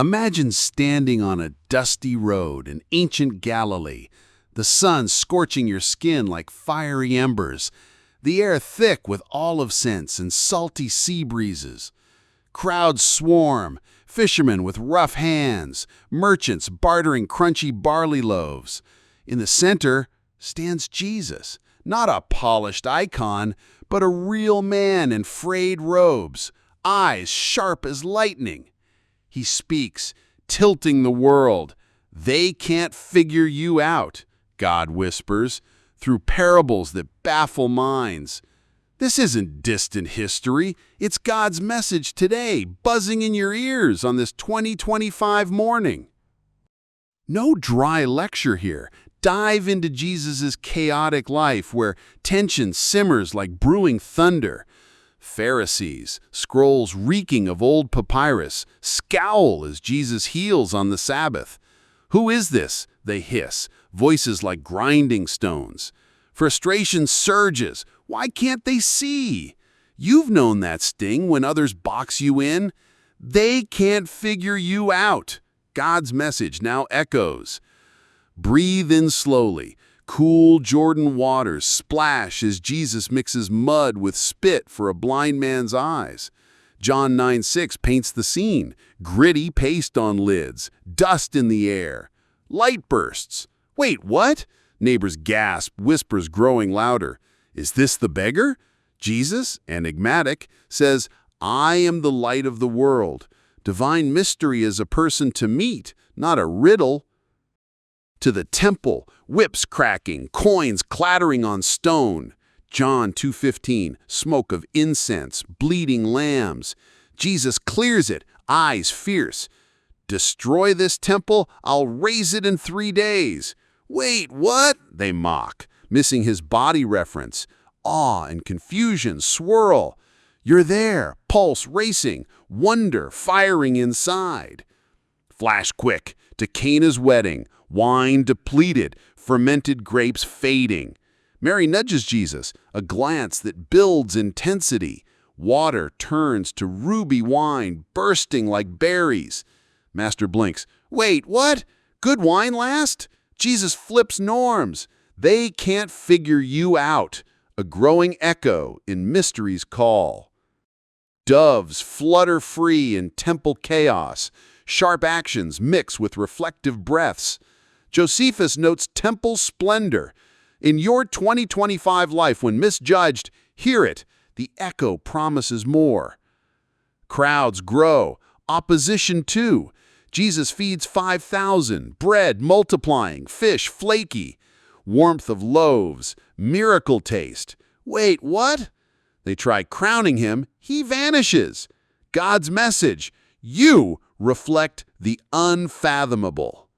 Imagine standing on a dusty road in ancient Galilee, the sun scorching your skin like fiery embers, the air thick with olive scents and salty sea breezes. Crowds swarm, fishermen with rough hands, merchants bartering crunchy barley loaves. In the center stands Jesus, not a polished icon, but a real man in frayed robes, eyes sharp as lightning. He speaks, tilting the world. "They can't figure you out," God whispers, through parables that baffle minds. This isn't distant history. It's God's message today, buzzing in your ears on this 2025 morning. No dry lecture here. Dive into Jesus' chaotic life where tension simmers like brewing thunder. Pharisees, scrolls reeking of old papyrus, scowl as Jesus heals on the Sabbath. "Who is this?" they hiss, voices like grinding stones. Frustration surges. Why can't they see? You've known that sting when others box you in. They can't figure you out. God's message now echoes. Breathe in slowly. Cool Jordan waters splash as Jesus mixes mud with spit for a blind man's eyes. John 9:6 paints the scene. Gritty paste on lids, dust in the air. Light bursts. "Wait, what?" Neighbors gasp, whispers growing louder. "Is this the beggar?" Jesus, enigmatic, says, "I am the light of the world." Divine mystery is a person to meet, not a riddle. To the temple, whips cracking, coins clattering on stone. John 2:15, smoke of incense, bleeding lambs. Jesus clears it, eyes fierce. "Destroy this temple, I'll raise it in 3 days." "Wait, what?" they mock, missing his body reference. Awe and confusion swirl. You're there, pulse racing, wonder firing inside. Flash quick to Cana's wedding, wine depleted, fermented grapes fading. Mary nudges Jesus, a glance that builds intensity. Water turns to ruby wine, bursting like berries. Master blinks. "Wait, what? Good wine last?" Jesus flips norms. "They can't figure you out." A growing echo in mystery's call. Doves flutter free in temple chaos. Sharp actions mix with reflective breaths. Josephus notes temple splendor. In your 2025 life, when misjudged, hear it. The echo promises more. Crowds grow. Opposition too. Jesus feeds 5,000, bread multiplying, fish flaky. Warmth of loaves, miracle taste. "Wait, what?" They try crowning him, he vanishes. God's message, you reflect the unfathomable.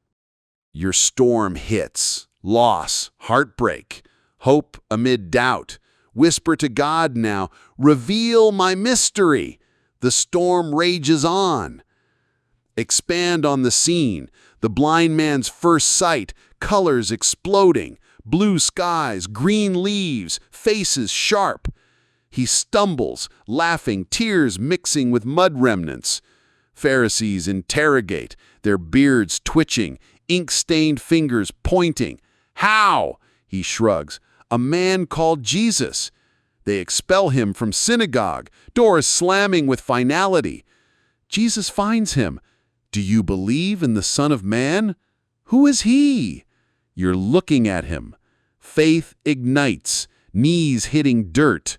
Your storm hits, loss, heartbreak, hope amid doubt. Whisper to God now, "Reveal my mystery." The storm rages on. Expand on the scene, the blind man's first sight, colors exploding, blue skies, green leaves, faces sharp. He stumbles, laughing, tears mixing with mud remnants. Pharisees interrogate, their beards twitching, ink-stained fingers pointing. "How?" He shrugs. "A man called Jesus." They expel him from synagogue, doors slamming with finality. Jesus finds him. "Do you believe in the Son of Man? Who is he?" You're looking at him. Faith ignites, knees hitting dirt.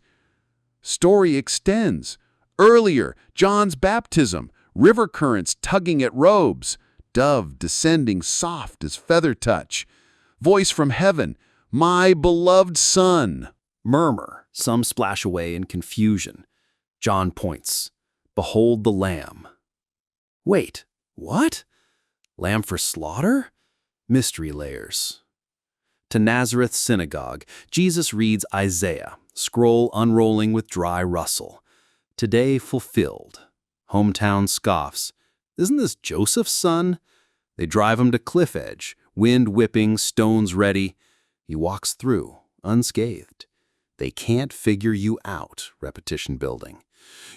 Story extends. Earlier, John's baptism, river currents tugging at robes, dove descending soft as feather touch. Voice from heaven, "My beloved Son." Murmur, some splash away in confusion. John points, "Behold the Lamb." Wait, what? Lamb for slaughter? Mystery layers. To Nazareth synagogue, Jesus reads Isaiah, scroll unrolling with dry rustle. Today fulfilled. Hometown scoffs. Isn't this Joseph's son? They drive him to cliff edge, wind whipping, stones ready. He walks through, unscathed. They can't figure you out, repetition building.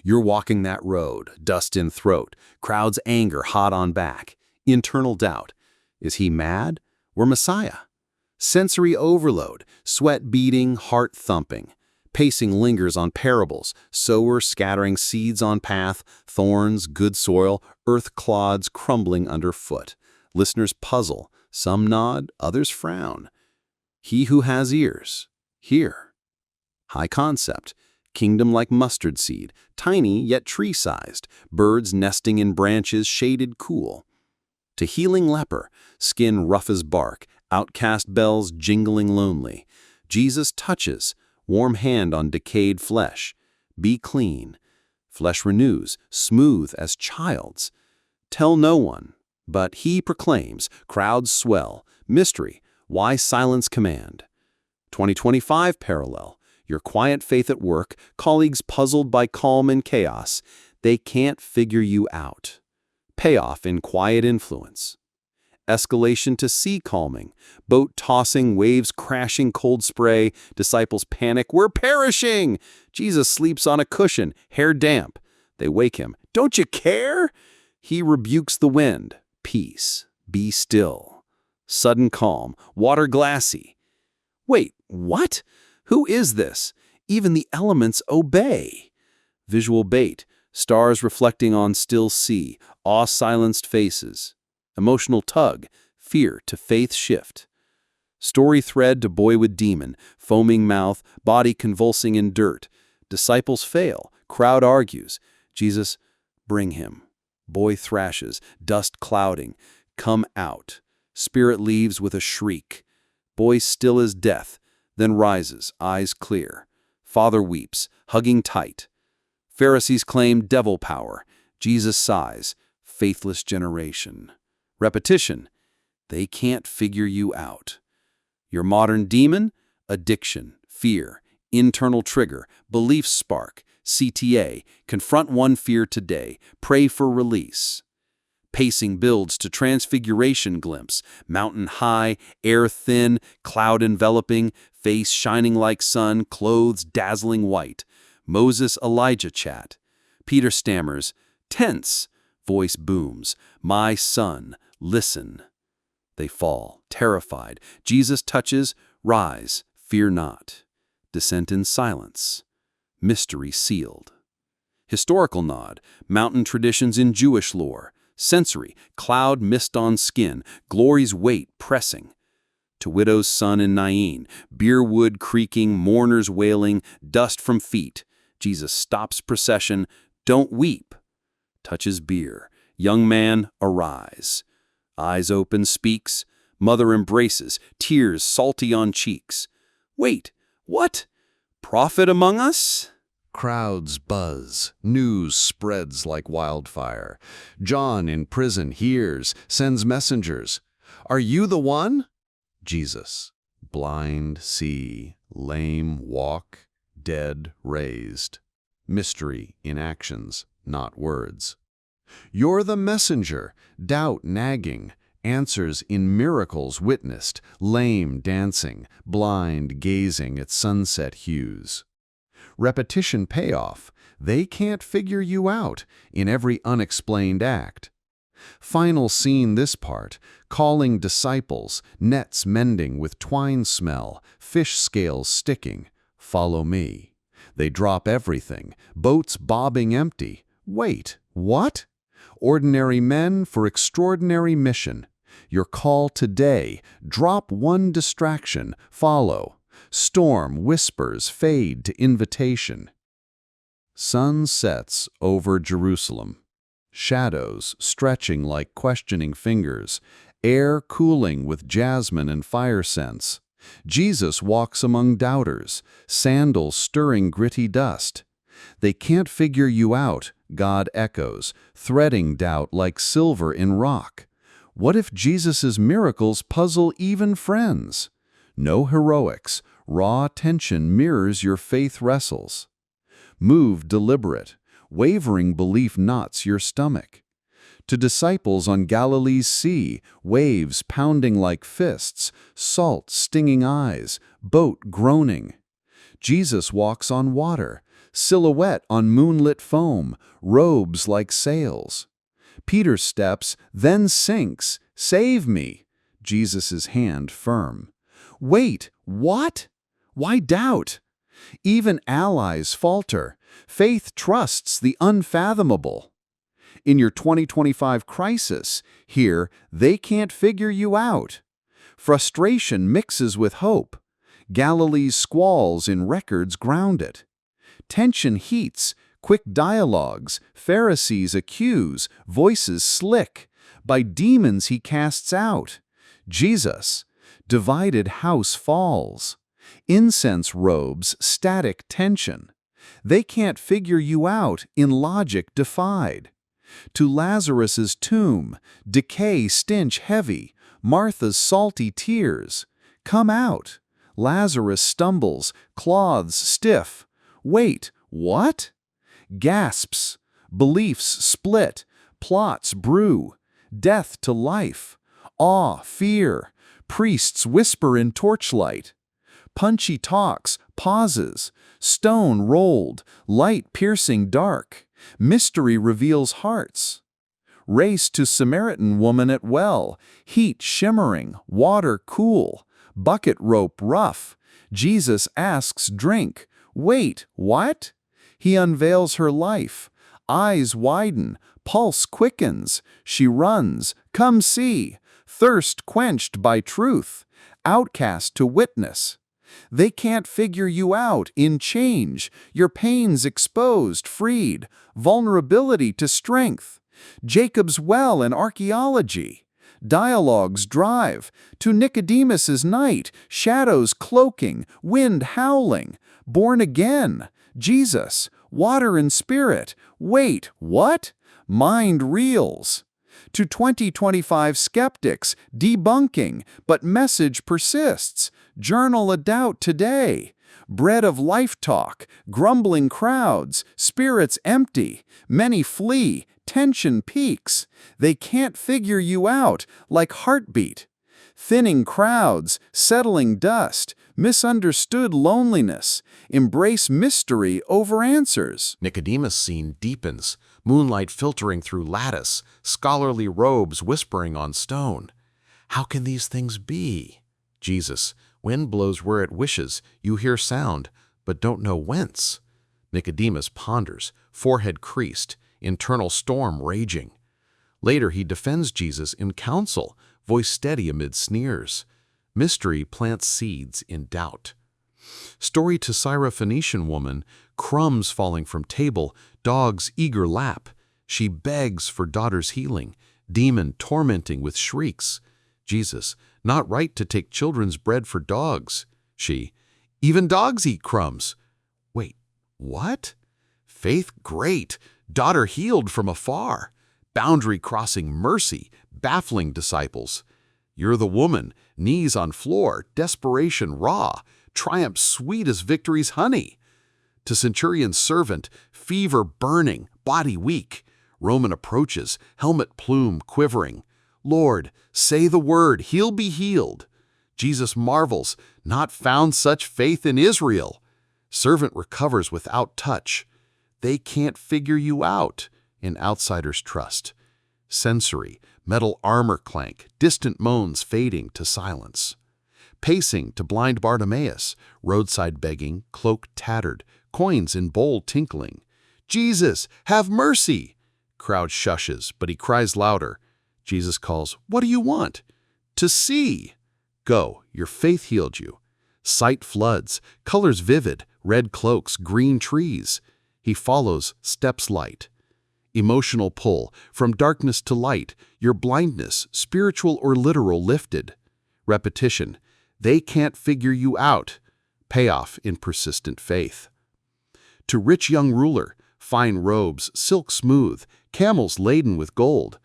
You're walking that road, dust in throat, crowd's anger hot on back, internal doubt. Is he mad or Messiah? Sensory overload, sweat beating, heart thumping. Pacing lingers on parables, sower scattering seeds on path, thorns, good soil, earth clods crumbling underfoot. Listeners puzzle, some nod, others frown. He who has ears, hear. High concept, kingdom like mustard seed, tiny yet tree-sized, birds nesting in branches shaded cool. To healing leper, skin rough as bark, outcast bells jingling lonely. Jesus touches, warm hand on decayed flesh. Be clean. Flesh renews, smooth as child's. Tell no one, but he proclaims, crowds swell. Mystery, why silence command? 2025 parallel, your quiet faith at work, colleagues puzzled by calm and chaos. They can't figure you out. Payoff in quiet influence. Escalation to sea calming, boat tossing, waves crashing, cold spray, disciples panic, we're perishing! Jesus sleeps on a cushion, hair damp. They wake him, don't you care? He rebukes the wind, peace, be still. Sudden calm, water glassy. Wait, what? Who is this? Even the elements obey. Visual bait, stars reflecting on still sea, awe-silenced faces. Emotional tug, fear to faith shift. Story thread to boy with demon, foaming mouth, body convulsing in dirt. Disciples fail, crowd argues. Jesus, bring him. Boy thrashes, dust clouding. Come out. Spirit leaves with a shriek. Boy still as death, then rises, eyes clear. Father weeps, hugging tight. Pharisees claim devil power. Jesus sighs, faithless generation. Repetition, they can't figure you out. Your modern demon? Addiction, fear, internal trigger, belief spark, CTA, confront one fear today, pray for release. Pacing builds to transfiguration glimpse, mountain high, air thin, cloud enveloping, face shining like sun, clothes dazzling white. Moses-Elijah chat. Peter stammers, tense, voice booms, my son, listen. They fall, terrified. Jesus touches, rise, fear not. Descent in silence. Mystery sealed. Historical nod, mountain traditions in Jewish lore. Sensory, cloud mist on skin, glory's weight pressing. To widow's son in Nain, beer wood creaking, mourners wailing, dust from feet. Jesus stops procession, don't weep. Touches beer, young man, arise. Eyes open, speaks, mother embraces, tears salty on cheeks. Wait, what? Prophet among us? Crowds buzz, news spreads like wildfire. John in prison hears, sends messengers. Are you the one? Jesus, blind see, lame walk, dead raised. Mystery in actions, not words. You're the messenger, doubt nagging, answers in miracles witnessed, lame dancing, blind gazing at sunset hues. Repetition payoff, they can't figure you out in every unexplained act. Final scene this part, calling disciples, nets mending with twine smell, fish scales sticking, follow me. They drop everything, boats bobbing empty. Wait, what? Ordinary men for extraordinary mission. Your call today, drop one distraction, follow. Storm whispers fade to invitation. Sun sets over Jerusalem. Shadows stretching like questioning fingers. Air cooling with jasmine and fire scents. Jesus walks among doubters, sandals stirring gritty dust. They can't figure you out, God echoes, threading doubt like silver in rock. What if Jesus' miracles puzzle even friends? No heroics, raw tension mirrors your faith wrestles. Move deliberate, wavering belief knots your stomach. To disciples on Galilee's sea, waves pounding like fists, salt stinging eyes, boat groaning. Jesus walks on water, silhouette on moonlit foam, robes like sails. Peter steps, then sinks. Save me! Jesus' hand firm. Wait, what? Why doubt? Even allies falter. Faith trusts the unfathomable. In your 2025 crisis, here, they can't figure you out. Frustration mixes with hope. Galilee's squalls in records ground it. Tension heats, quick dialogues, Pharisees accuse, voices slick. By demons he casts out. Jesus, divided house falls. Incense robes, static tension. They can't figure you out, in logic defied. To Lazarus's tomb, decay stench heavy, Martha's salty tears. Come out. Lazarus stumbles, cloths stiff. Wait, what? Gasps. Beliefs split. Plots brew. Death to life. Awe, fear. Priests whisper in torchlight. Punchy talks, pauses. Stone rolled, light piercing dark. Mystery reveals hearts. Race to Samaritan woman at well, heat shimmering, water cool, bucket rope rough. Jesus asks drink. Wait, what? He unveils her life. Eyes widen, pulse quickens. She runs, come see. Thirst quenched by truth, outcast to witness. They can't figure you out in change, your pains exposed, freed, vulnerability to strength. Jacob's well in archaeology. Dialogues drive to Nicodemus's night, shadows cloaking, wind howling. Born again, Jesus, water and spirit. Wait, what? Mind reels. To 2025 skeptics, debunking, but message persists. Journal a doubt today. Bread of life talk, grumbling crowds, spirits empty. Many flee, tension peaks. They can't figure you out, like heartbeat. Thinning crowds, settling dust, misunderstood loneliness. Embrace mystery over answers. Nicodemus' scene deepens, moonlight filtering through lattice, scholarly robes whispering on stone. How can these things be? Jesus, wind blows where it wishes, you hear sound, but don't know whence. Nicodemus ponders, forehead creased, internal storm raging. Later he defends Jesus in counsel, voice steady amid sneers. Mystery plants seeds in doubt. Story to Syrophoenician woman, crumbs falling from table, dog's eager lap. She begs for daughter's healing, demon tormenting with shrieks. Jesus, not right to take children's bread for dogs. She, even dogs eat crumbs. Wait, what? Faith great, daughter healed from afar. Boundary crossing mercy, baffling disciples. You're the woman, knees on floor, desperation raw, triumph sweet as victory's honey. To centurion's servant, fever burning, body weak. Roman approaches, helmet plume quivering. Lord, say the word, he'll be healed. Jesus marvels, not found such faith in Israel. Servant recovers without touch. They can't figure you out, in outsider's trust. Sensory, metal armor clank, distant moans fading to silence. Pacing to blind Bartimaeus, roadside begging, cloak tattered, coins in bowl tinkling. Jesus, have mercy! Crowd shushes, but he cries louder. Jesus calls, what do you want? To see. Go, your faith healed you. Sight floods, colors vivid, red cloaks, green trees. He follows, steps light. Emotional pull, from darkness to light, your blindness, spiritual or literal, lifted. Repetition, they can't figure you out. Payoff in persistent faith. To rich young ruler, fine robes, silk smooth, camels laden with gold.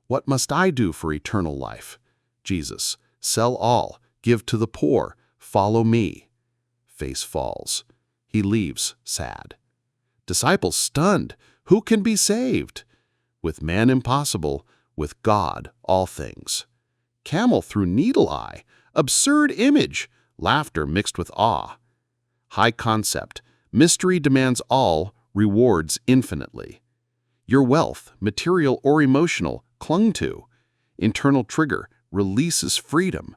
What must I do for eternal life? Jesus, sell all, give to the poor, follow me. Face falls. He leaves, sad. Disciples stunned. Who can be saved? With man impossible, with God all things. Camel through needle eye, absurd image, laughter mixed with awe. High concept, Mystery demands all, rewards infinitely. Your wealth, material or emotional, clung to. Internal trigger, releases freedom.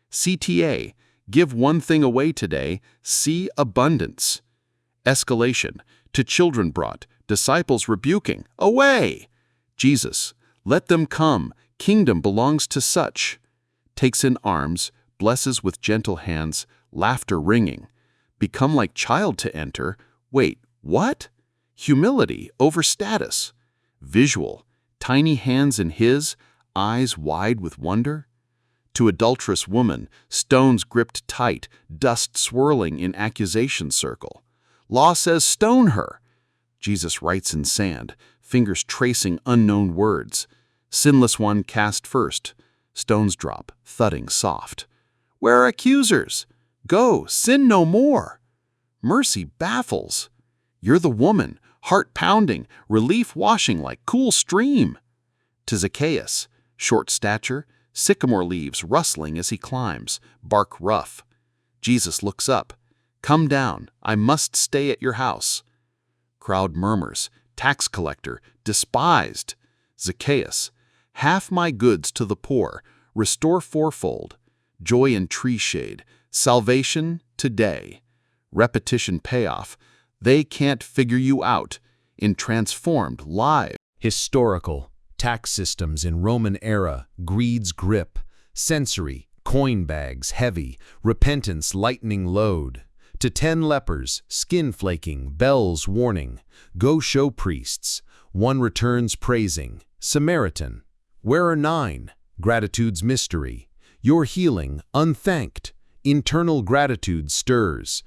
CTA, give one thing away today, see abundance. Escalation, to children brought, disciples rebuking, away! Jesus, let them come, kingdom belongs to such. Takes in arms, blesses with gentle hands, laughter ringing. Become like child to enter, wait, what? Humility over status. Visual, tiny hands in his, eyes wide with wonder. To adulterous woman, stones gripped tight, dust swirling in accusation circle. Law says stone her. Jesus writes in sand, fingers tracing unknown words. Sinless one cast first. Stones drop, thudding soft. Where are accusers? Go, sin no more. Mercy baffles. You're the woman, heart pounding, relief washing like cool stream. To Zacchaeus, short stature, sycamore leaves rustling as he climbs, bark rough. Jesus looks up. Come down, I must stay at your house. Crowd murmurs, tax collector, despised. Zacchaeus, half my goods to the poor, restore fourfold. Joy in tree shade, salvation today. Repetition payoff, they can't figure you out. In transformed live. Historical, tax systems in Roman era, greed's grip, sensory, coin bags heavy, repentance lightening load. To 10 lepers, skin flaking, bells warning, go show priests, one returns praising, Samaritan. Where are 9? Gratitude's mystery, your healing, unthanked, internal gratitude stirs.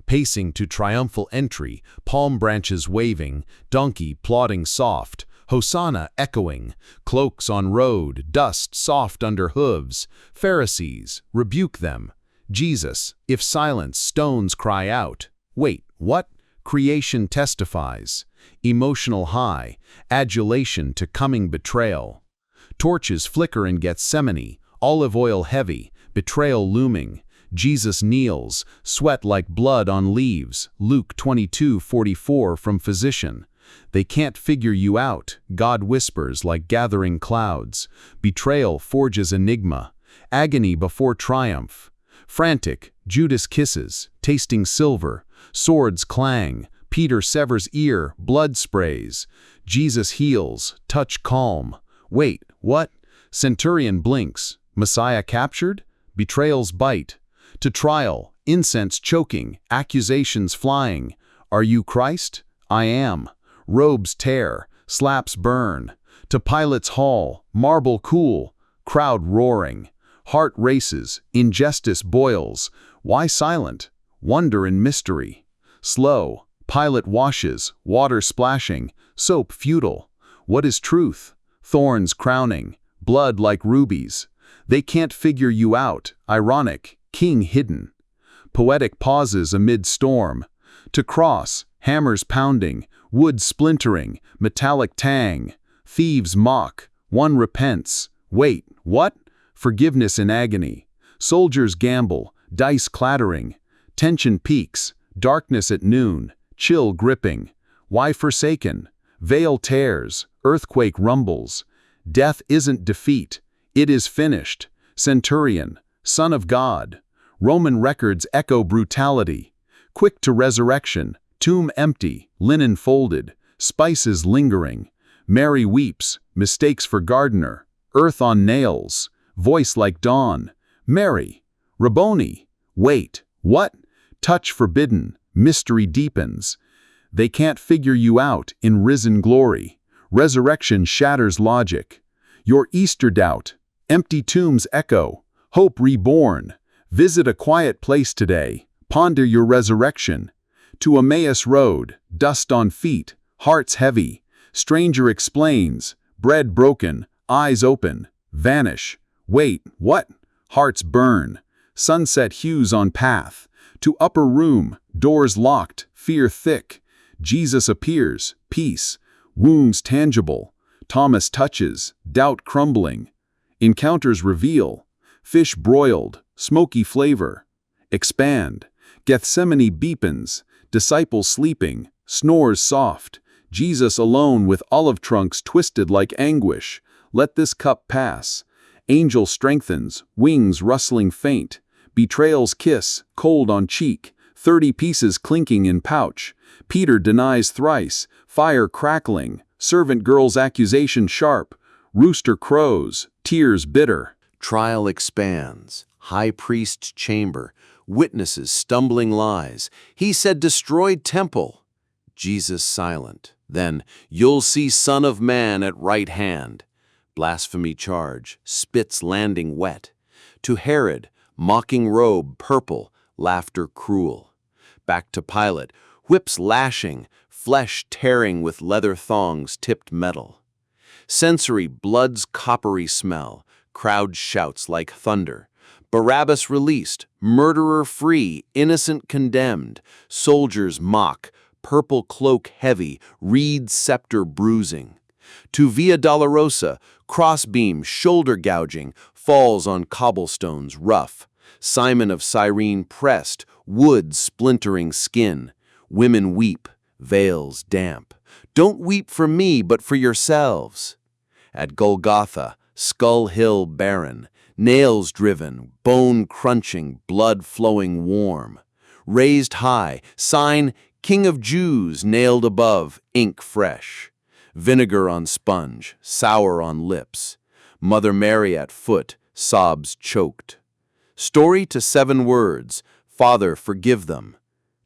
Pacing to triumphal entry, palm branches waving, donkey plodding soft, Hosanna echoing, cloaks on road, dust soft under hooves. Pharisees, rebuke them. Jesus, if silence, stones cry out. Wait, what? Creation testifies. Emotional high, adulation to coming betrayal. Torches flicker in Gethsemane, olive oil heavy, betrayal looming. Jesus kneels, sweat like blood on leaves. Luke 22:44 from physician. They can't figure you out, God whispers like gathering clouds. Betrayal forges enigma, agony before triumph. Frantic, Judas kisses, tasting silver, swords clang, Peter severs ear, blood sprays. Jesus heals, touch calm. Wait, what? Centurion blinks, Messiah captured? Betrayal's bite. To trial, incense choking, accusations flying. Are you Christ? I am. Robes tear, slaps burn. To Pilate's hall, marble cool, crowd roaring. Heart races, injustice boils. Why silent? Wonder and mystery. Slow, Pilate washes, water splashing, soap futile. What is truth? Thorns crowning, blood like rubies. They can't figure you out, ironic, king hidden. Poetic pauses amid storm. To cross, hammers pounding, wood splintering, metallic tang. Thieves mock, one repents. Wait, what? Forgiveness in agony. Soldiers gamble, dice clattering. Tension peaks, darkness at noon, chill gripping. Why forsaken? Veil tears, earthquake rumbles. Death isn't defeat, it is finished. Centurion, Son of God. Roman records echo brutality. Quick to resurrection, tomb empty, linen folded, spices lingering. Mary weeps, mistakes for gardener. Earth on nails, voice like dawn. Mary, Rabboni. Wait, what? Touch forbidden, mystery deepens. They can't figure you out in risen glory. Resurrection shatters logic. Your Easter doubt, empty tombs echo, hope reborn. Visit a quiet place today, ponder your resurrection. To Emmaus road, dust on feet, hearts heavy. Stranger explains, bread broken, eyes open, vanish. Wait, what? Hearts burn. Sunset hues on path. To upper room, doors locked, fear thick. Jesus appears, peace, wounds tangible. Thomas touches, doubt crumbling. Encounters reveal, fish broiled, smoky flavor. Expand, Gethsemane beepens, Disciples sleeping, snores soft. Jesus alone with olive trunks twisted like anguish. Let this cup pass. Angel strengthens, wings rustling faint. Betrayal's kiss, cold on cheek. 30 pieces clinking in pouch. Peter denies thrice, fire crackling. Servant girl's accusation sharp. Rooster crows, tears bitter. Trial expands. High priest's chamber. Witnesses stumbling lies. He said destroyed temple. Jesus silent. Then, you'll see Son of Man at right hand. Blasphemy charge, spits landing wet. To Herod, mocking robe purple, laughter cruel. Back to Pilate, whips lashing, flesh tearing with leather thongs tipped metal. Sensory blood's coppery smell, crowd shouts like thunder. Barabbas released, murderer free, innocent condemned. Soldiers mock, purple cloak heavy, reed scepter bruising. To Via Dolorosa, crossbeam, shoulder gouging, falls on cobblestones rough. Simon of Cyrene pressed, wood splintering skin. Women weep, veils damp. Don't weep for me, but for yourselves. At Golgotha, skull hill barren, nails driven, bone crunching, blood flowing warm. Raised high, sign, King of Jews nailed above, ink fresh. Vinegar on sponge, sour on lips. Mother Mary at foot, sobs choked. Story to 7 words, Father, forgive them.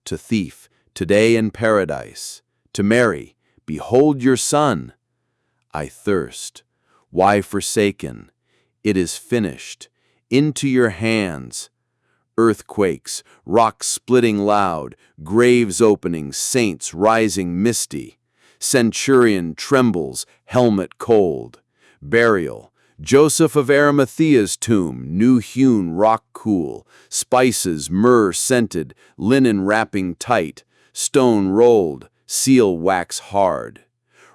To thief, today in paradise. To Mary, behold your son. I thirst. Why forsaken? It is finished. Into your hands. Earthquakes, rocks splitting loud, graves opening, saints rising misty. Centurion trembles, helmet cold. Burial, Joseph of Arimathea's tomb, new-hewn rock cool. Spices, myrrh scented, linen wrapping tight. Stone rolled, seal wax hard.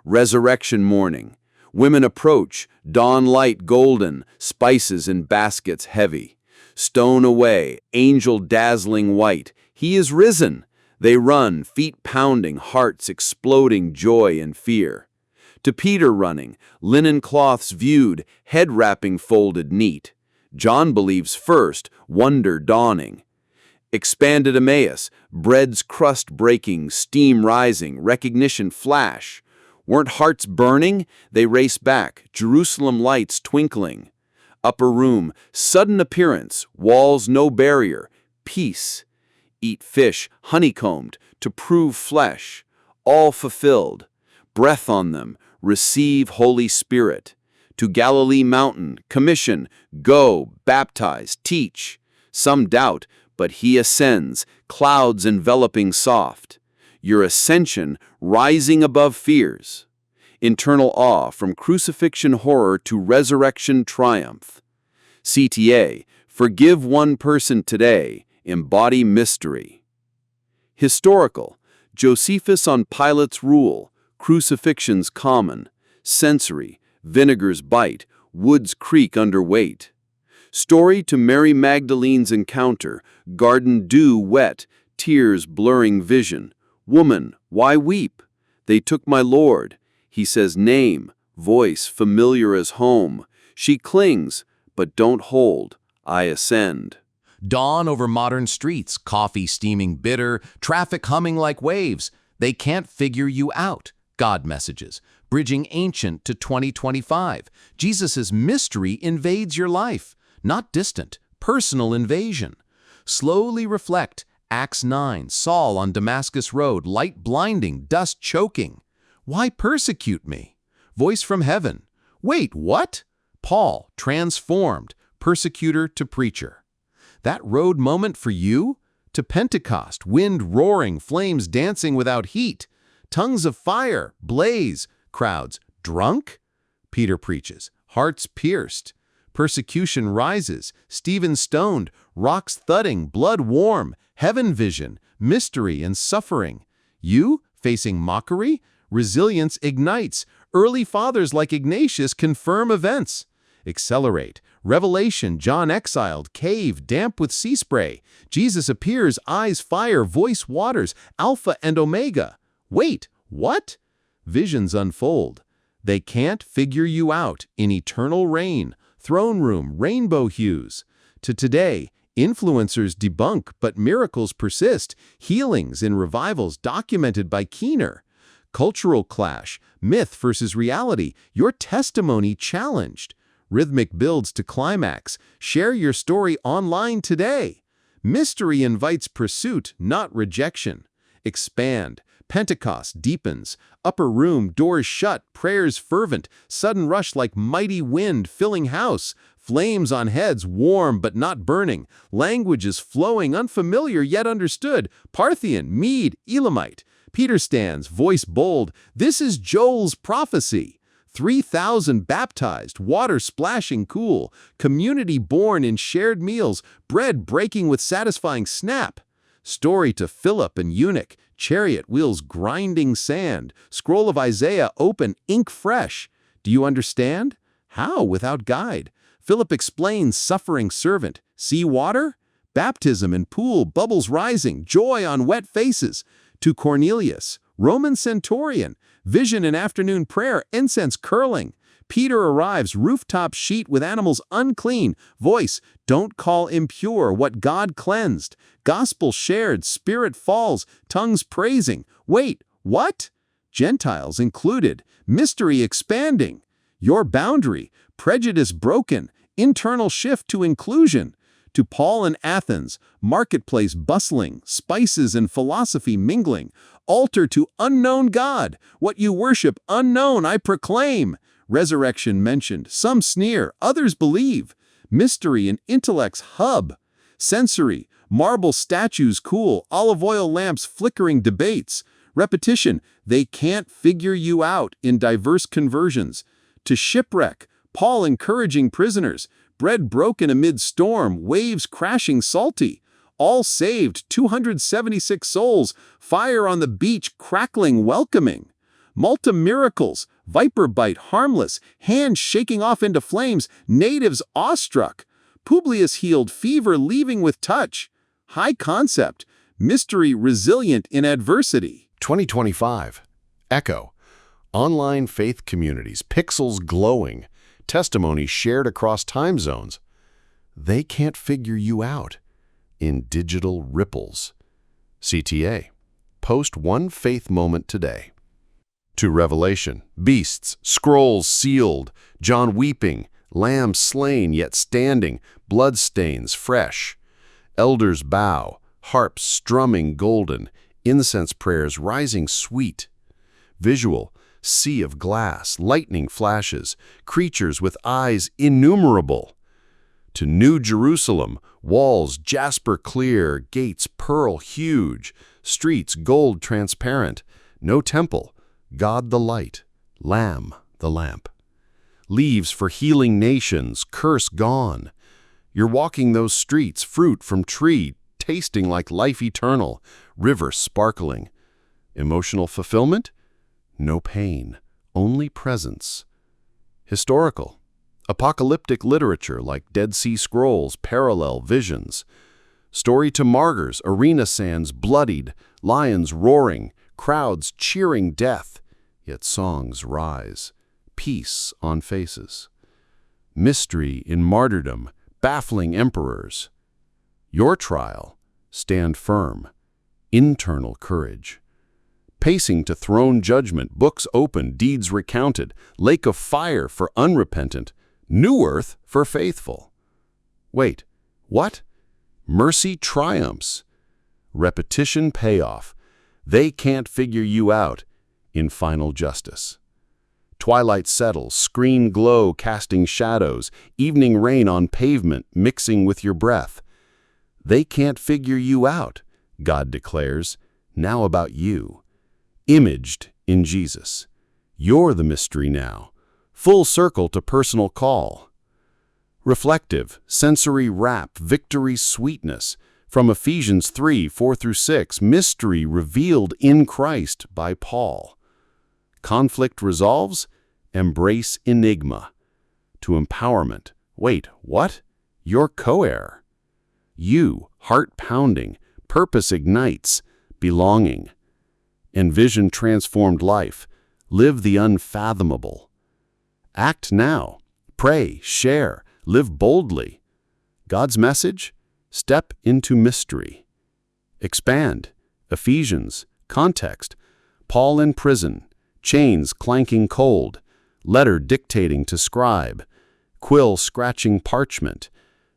Resurrection morning. Women approach, dawn light golden, spices in baskets heavy. Stone away, angel dazzling white. He is risen. They run, feet pounding, hearts exploding joy and fear. To Peter running, linen cloths viewed, head wrapping folded neat. John believes first, wonder dawning. Expanded Emmaus, bread's crust breaking, steam rising, recognition flash. Weren't hearts burning? They race back, Jerusalem lights twinkling. Upper room, sudden appearance, walls no barrier, peace. Eat fish, honeycombed, to prove flesh. All fulfilled. Breath on them, receive Holy Spirit. To Galilee mountain, commission, go, baptize, teach. Some doubt, but he ascends, clouds enveloping soft. Your ascension rising above fears. Internal awe from crucifixion horror to resurrection triumph. CTA, forgive one person today, embody mystery. Historical, Josephus on Pilate's rule, crucifixion's common. Sensory, vinegar's bite, woods creak under weight. Story to Mary Magdalene's encounter, garden dew wet, tears blurring vision. Woman, why weep? They took my Lord. He says name, voice familiar as home. She clings, but don't hold. I ascend. Dawn over modern streets, coffee steaming bitter, traffic humming like waves. They can't figure you out. God messages, bridging ancient to 2025. Jesus' mystery invades your life, not distant, personal invasion. Slowly reflect, Acts 9, Saul on Damascus Road, light blinding, dust choking. Why persecute me? Voice from heaven. Wait, what? Paul, transformed, persecutor to preacher. That road moment for you? To Pentecost, wind roaring, flames dancing without heat. Tongues of fire, blaze, crowds, drunk? Peter preaches, hearts pierced. Persecution rises, Stephen stoned, rocks thudding, blood warm, heaven vision, mystery and suffering. You, facing mockery? Resilience ignites. Early fathers like Ignatius confirm events. Accelerate, Revelation, John exiled, cave, damp with sea spray. Jesus appears, eyes fire, voice waters, Alpha and Omega. Wait, what? Visions unfold. They can't figure you out in eternal reign, throne room, rainbow hues. To today, influencers debunk, but miracles persist, healings and revivals documented by Keener. Cultural clash, myth versus reality, your testimony challenged. Rhythmic builds to climax. Share your story online today. Mystery invites pursuit, not rejection. Expand. Pentecost deepens. Upper room, doors shut, prayers fervent. Sudden rush like mighty wind filling house. Flames on heads, warm but not burning. Languages flowing, unfamiliar yet understood. Parthian, Mede, Elamite. Peter stands, voice bold. This is Joel's prophecy. 3,000 baptized, water splashing cool, community born in shared meals, bread breaking with satisfying snap. Story to Philip and eunuch, chariot wheels grinding sand, scroll of Isaiah open, ink fresh. Do you understand? How without guide? Philip explains suffering servant. See water? Baptism in pool, bubbles rising, joy on wet faces. To Cornelius, Roman centurion, vision in afternoon prayer, incense curling. Peter arrives, rooftop sheet with animals unclean. Voice, don't call impure what God cleansed. Gospel shared, spirit falls, tongues praising. Wait, what? Gentiles included, mystery expanding. Your boundary, prejudice broken, internal shift to inclusion. To Paul in Athens, marketplace bustling, spices and philosophy mingling. Altar to unknown God, what you worship unknown I proclaim. Resurrection mentioned, some sneer, others believe. Mystery and intellect's hub. Sensory, marble statues cool, olive oil lamps flickering debates. Repetition, they can't figure you out in diverse conversions. To shipwreck, Paul encouraging prisoners. Bread broken amid storm, waves crashing salty. All saved, 276 souls, fire on the beach crackling welcoming. Malta miracles, viper bite harmless, hands shaking off into flames, natives awestruck. Publius healed, fever leaving with touch. High concept, mystery resilient in adversity. 2025. Echo. Online faith communities, pixels glowing. Testimonies shared across time zones. They can't figure you out in digital ripples. CTA. Post one faith moment today. To Revelation. Beasts, scrolls sealed, John weeping, lamb slain yet standing, bloodstains fresh. Elders bow, harps strumming golden, incense prayers rising sweet. Visual. Sea of glass, lightning flashes, creatures with eyes innumerable. To New Jerusalem, walls jasper clear, gates pearl huge, streets gold transparent, no temple, God the light, Lamb the lamp. Leaves for healing nations, curse gone. You're walking those streets, fruit from tree, tasting like life eternal, river sparkling. Emotional fulfillment? No pain, only presence. Historical. Apocalyptic literature like Dead Sea Scrolls, parallel visions. Story to martyrs, arena sands bloodied, lions roaring, crowds cheering death, yet songs rise. Peace on faces. Mystery in martyrdom, baffling emperors. Your trial, stand firm. Internal courage. Pacing to throne judgment, books open, deeds recounted, lake of fire for unrepentant, new earth for faithful. Wait, what? Mercy triumphs. Repetition payoff. They can't figure you out in final justice. Twilight settles, screen glow casting shadows, evening rain on pavement mixing with your breath. They can't figure you out, God declares, now about you. Imaged in Jesus. You're the mystery now. Full circle to personal call. Reflective, sensory wrap, victory sweetness. From Ephesians 3:4-6, mystery revealed in Christ by Paul. Conflict resolves, embrace enigma. To empowerment, Wait, what? You're co-heir. You, heart pounding, purpose ignites, belonging. Envision transformed life. Live the unfathomable. Act now. Pray, share, live boldly. God's message? Step into mystery. Expand. Ephesians. Context. Paul in prison. Chains clanking cold. Letter dictating to scribe. Quill scratching parchment.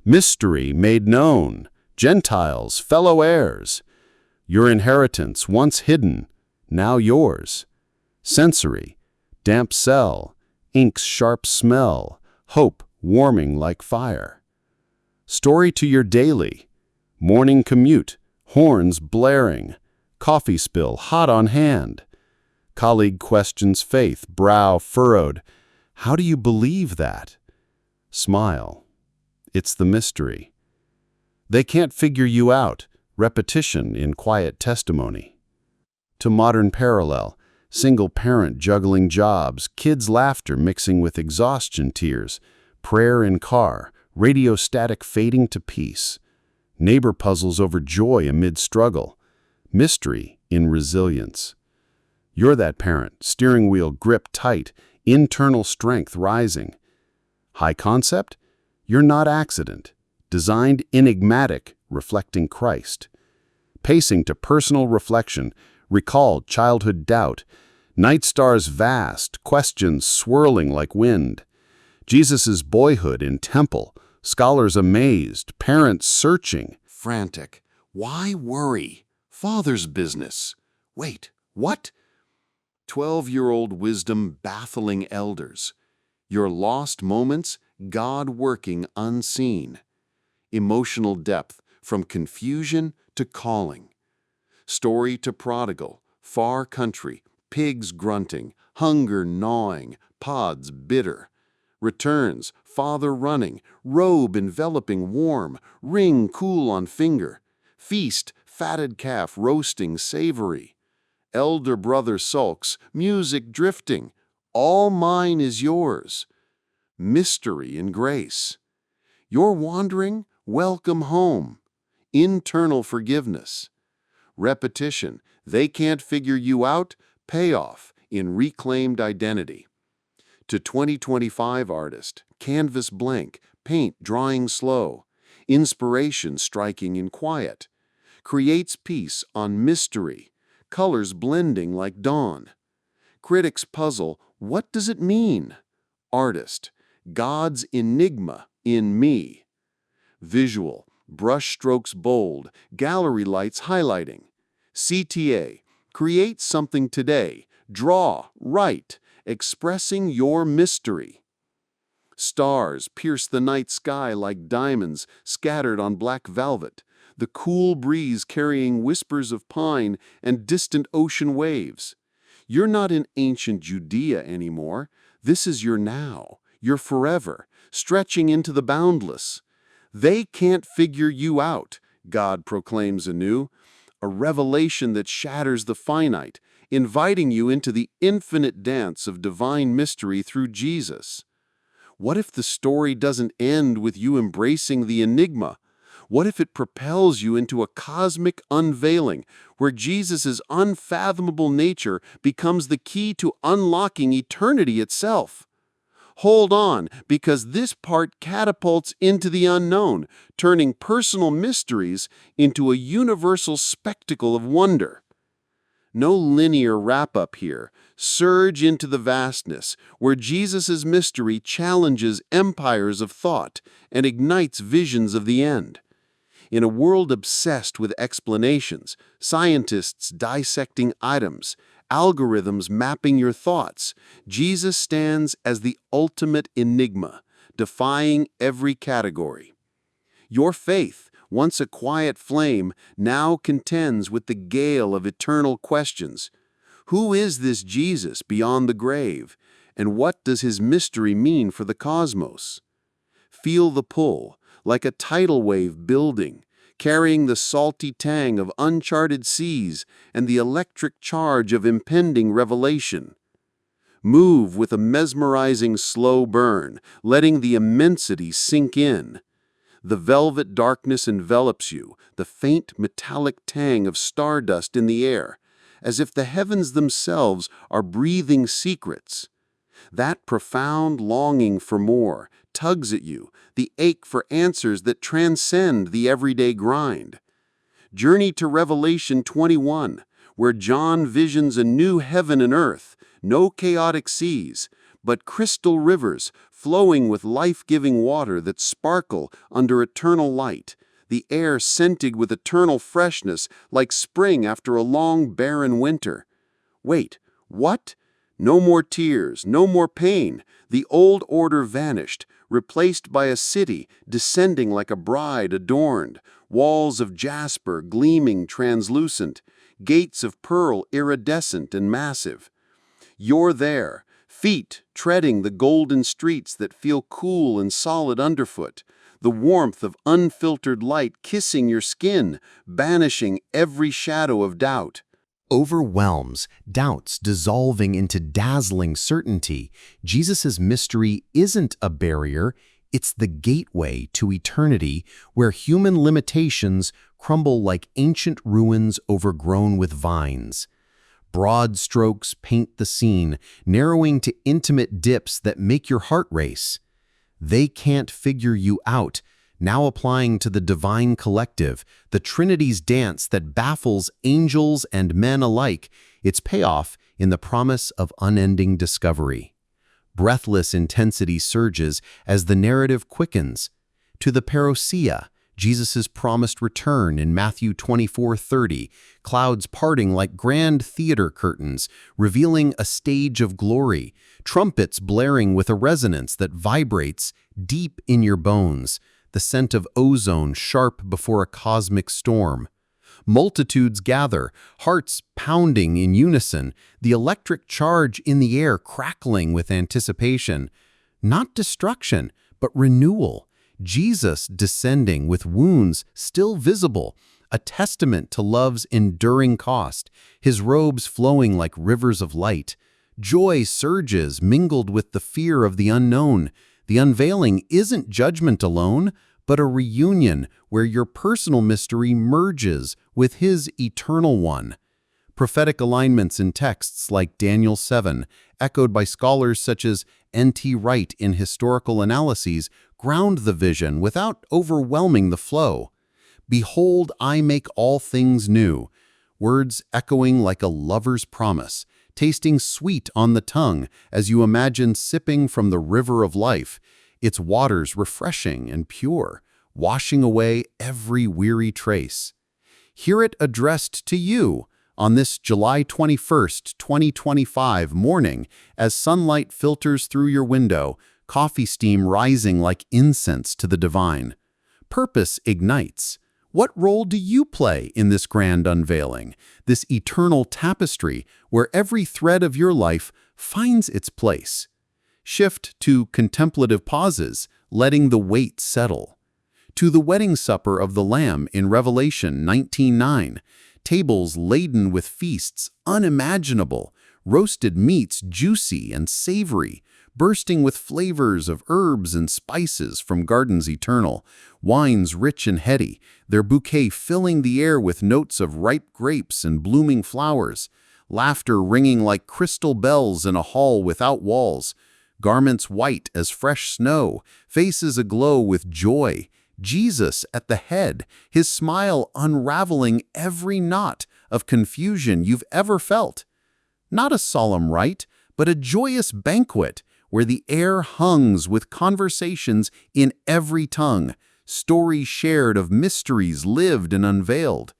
Mystery made known. Gentiles, fellow heirs. Your inheritance once hidden, now yours. Sensory. Damp cell. Ink's sharp smell. Hope warming like fire. Story to your daily. Morning commute. Horns blaring. Coffee spill hot on hand. Colleague questions faith, brow furrowed. How do you believe that? Smile. It's the mystery. They can't figure you out. Repetition in quiet testimony. To modern parallel. Single parent juggling jobs, kids' laughter mixing with exhaustion tears, prayer in car, radio static fading to peace. Neighbor puzzles over joy amid struggle. Mystery in resilience. You're that parent, steering wheel gripped tight, internal strength rising. High concept? You're not accident. Designed enigmatic, reflecting Christ. Pacing to personal reflection, recalled childhood doubt. Night stars vast, questions swirling like wind. Jesus' boyhood in temple, scholars amazed, parents searching. Frantic. Why worry? Father's business. Wait, what? 12-year-old wisdom baffling elders. Your lost moments, God working unseen. Emotional depth from confusion to calling. Story to prodigal, far country, pigs grunting, hunger gnawing, pods bitter. Returns, father running, robe enveloping warm, ring cool on finger. Feast, fatted calf roasting savory. Elder brother sulks, music drifting. All mine is yours. Mystery and grace. You're wandering, welcome home. Internal forgiveness. Repetition, they can't figure you out, payoff in reclaimed identity. To 2025 artist, canvas blank, paint drawing slow, inspiration striking in quiet, creates peace on mystery, colors blending like dawn. Critics puzzle, what does it mean? Artist, God's enigma in me. Visual, brush strokes bold, gallery lights highlighting. CTA, create something today, draw, write, expressing your mystery. Stars pierce the night sky like diamonds scattered on black velvet, the cool breeze carrying whispers of pine and distant ocean waves. You're not in ancient Judea anymore. This is your now, your forever, stretching into the boundless. They can't figure you out, God proclaims anew, a revelation that shatters the finite, inviting you into the infinite dance of divine mystery through Jesus. What if the story doesn't end with you embracing the enigma? What if it propels you into a cosmic unveiling where Jesus' unfathomable nature becomes the key to unlocking eternity itself? Hold on, because this part catapults into the unknown, turning personal mysteries into a universal spectacle of wonder. No linear wrap-up here. Surge into the vastness, where Jesus' mystery challenges empires of thought and ignites visions of the end. In a world obsessed with explanations, scientists dissecting atoms, algorithms mapping your thoughts, Jesus stands as the ultimate enigma, defying every category. Your faith, once a quiet flame, now contends with the gale of eternal questions. Who is this Jesus beyond the grave, and what does his mystery mean for the cosmos? Feel the pull, like a tidal wave building, carrying the salty tang of uncharted seas and the electric charge of impending revelation. Move with a mesmerizing slow burn, letting the immensity sink in. The velvet darkness envelops you, the faint metallic tang of stardust in the air, as if the heavens themselves are breathing secrets. That profound longing for more tugs at you, the ache for answers that transcend the everyday grind. Journey to Revelation 21, where John visions a new heaven and earth, no chaotic seas, but crystal rivers flowing with life-giving water that sparkle under eternal light, the air scented with eternal freshness like spring after a long barren winter. Wait, what? No more tears, no more pain. The old order vanished, replaced by a city descending like a bride adorned, walls of jasper gleaming translucent, gates of pearl iridescent and massive. You're there, feet treading the golden streets that feel cool and solid underfoot, the warmth of unfiltered light kissing your skin, banishing every shadow of doubt. Overwhelms, doubts dissolving into dazzling certainty, Jesus' mystery isn't a barrier, it's the gateway to eternity where human limitations crumble like ancient ruins overgrown with vines. Broad strokes paint the scene, narrowing to intimate dips that make your heart race. They can't figure you out, now applying to the divine collective, the Trinity's dance that baffles angels and men alike, its payoff in the promise of unending discovery. Breathless intensity surges as the narrative quickens. To the parousia, Jesus' promised return in Matthew 24:30, clouds parting like grand theater curtains, revealing a stage of glory, trumpets blaring with a resonance that vibrates deep in your bones, the scent of ozone sharp before a cosmic storm. Multitudes gather, hearts pounding in unison, the electric charge in the air crackling with anticipation. Not destruction, but renewal. Jesus descending with wounds still visible, a testament to love's enduring cost, his robes flowing like rivers of light. Joy surges mingled with the fear of the unknown. The unveiling isn't judgment alone, but a reunion where your personal mystery merges with his eternal one. Prophetic alignments in texts like Daniel 7, echoed by scholars such as N.T. Wright in historical analyses, ground the vision without overwhelming the flow. Behold, I make all things new. Words echoing like a lover's promise, tasting sweet on the tongue as you imagine sipping from the river of life, its waters refreshing and pure, washing away every weary trace. Hear it addressed to you on this July 21st, 2025 morning as sunlight filters through your window, coffee steam rising like incense to the divine. Purpose ignites. What role do you play in this grand unveiling, this eternal tapestry where every thread of your life finds its place? Shift to contemplative pauses, letting the weight settle. To the wedding supper of the Lamb in Revelation 19:9, tables laden with feasts unimaginable, roasted meats juicy and savory, bursting with flavors of herbs and spices from gardens eternal, wines rich and heady, their bouquet filling the air with notes of ripe grapes and blooming flowers, laughter ringing like crystal bells in a hall without walls, garments white as fresh snow, faces aglow with joy, Jesus at the head, his smile unraveling every knot of confusion you've ever felt. Not a solemn rite, but a joyous banquet where the air hungs with conversations in every tongue, stories shared of mysteries lived and unveiled.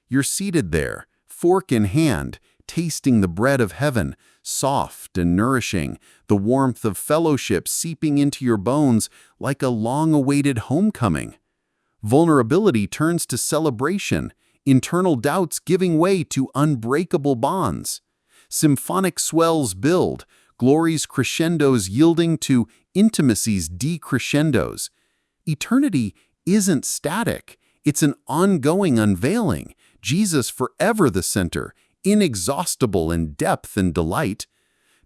You're seated there, fork in hand, tasting the bread of heaven, soft and nourishing, the warmth of fellowship seeping into your bones like a long-awaited homecoming. Vulnerability turns to celebration, internal doubts giving way to unbreakable bonds. Symphonic swells build, glory's crescendos yielding to intimacy's decrescendos. Eternity isn't static, it's an ongoing unveiling, Jesus forever the center, inexhaustible in depth and delight.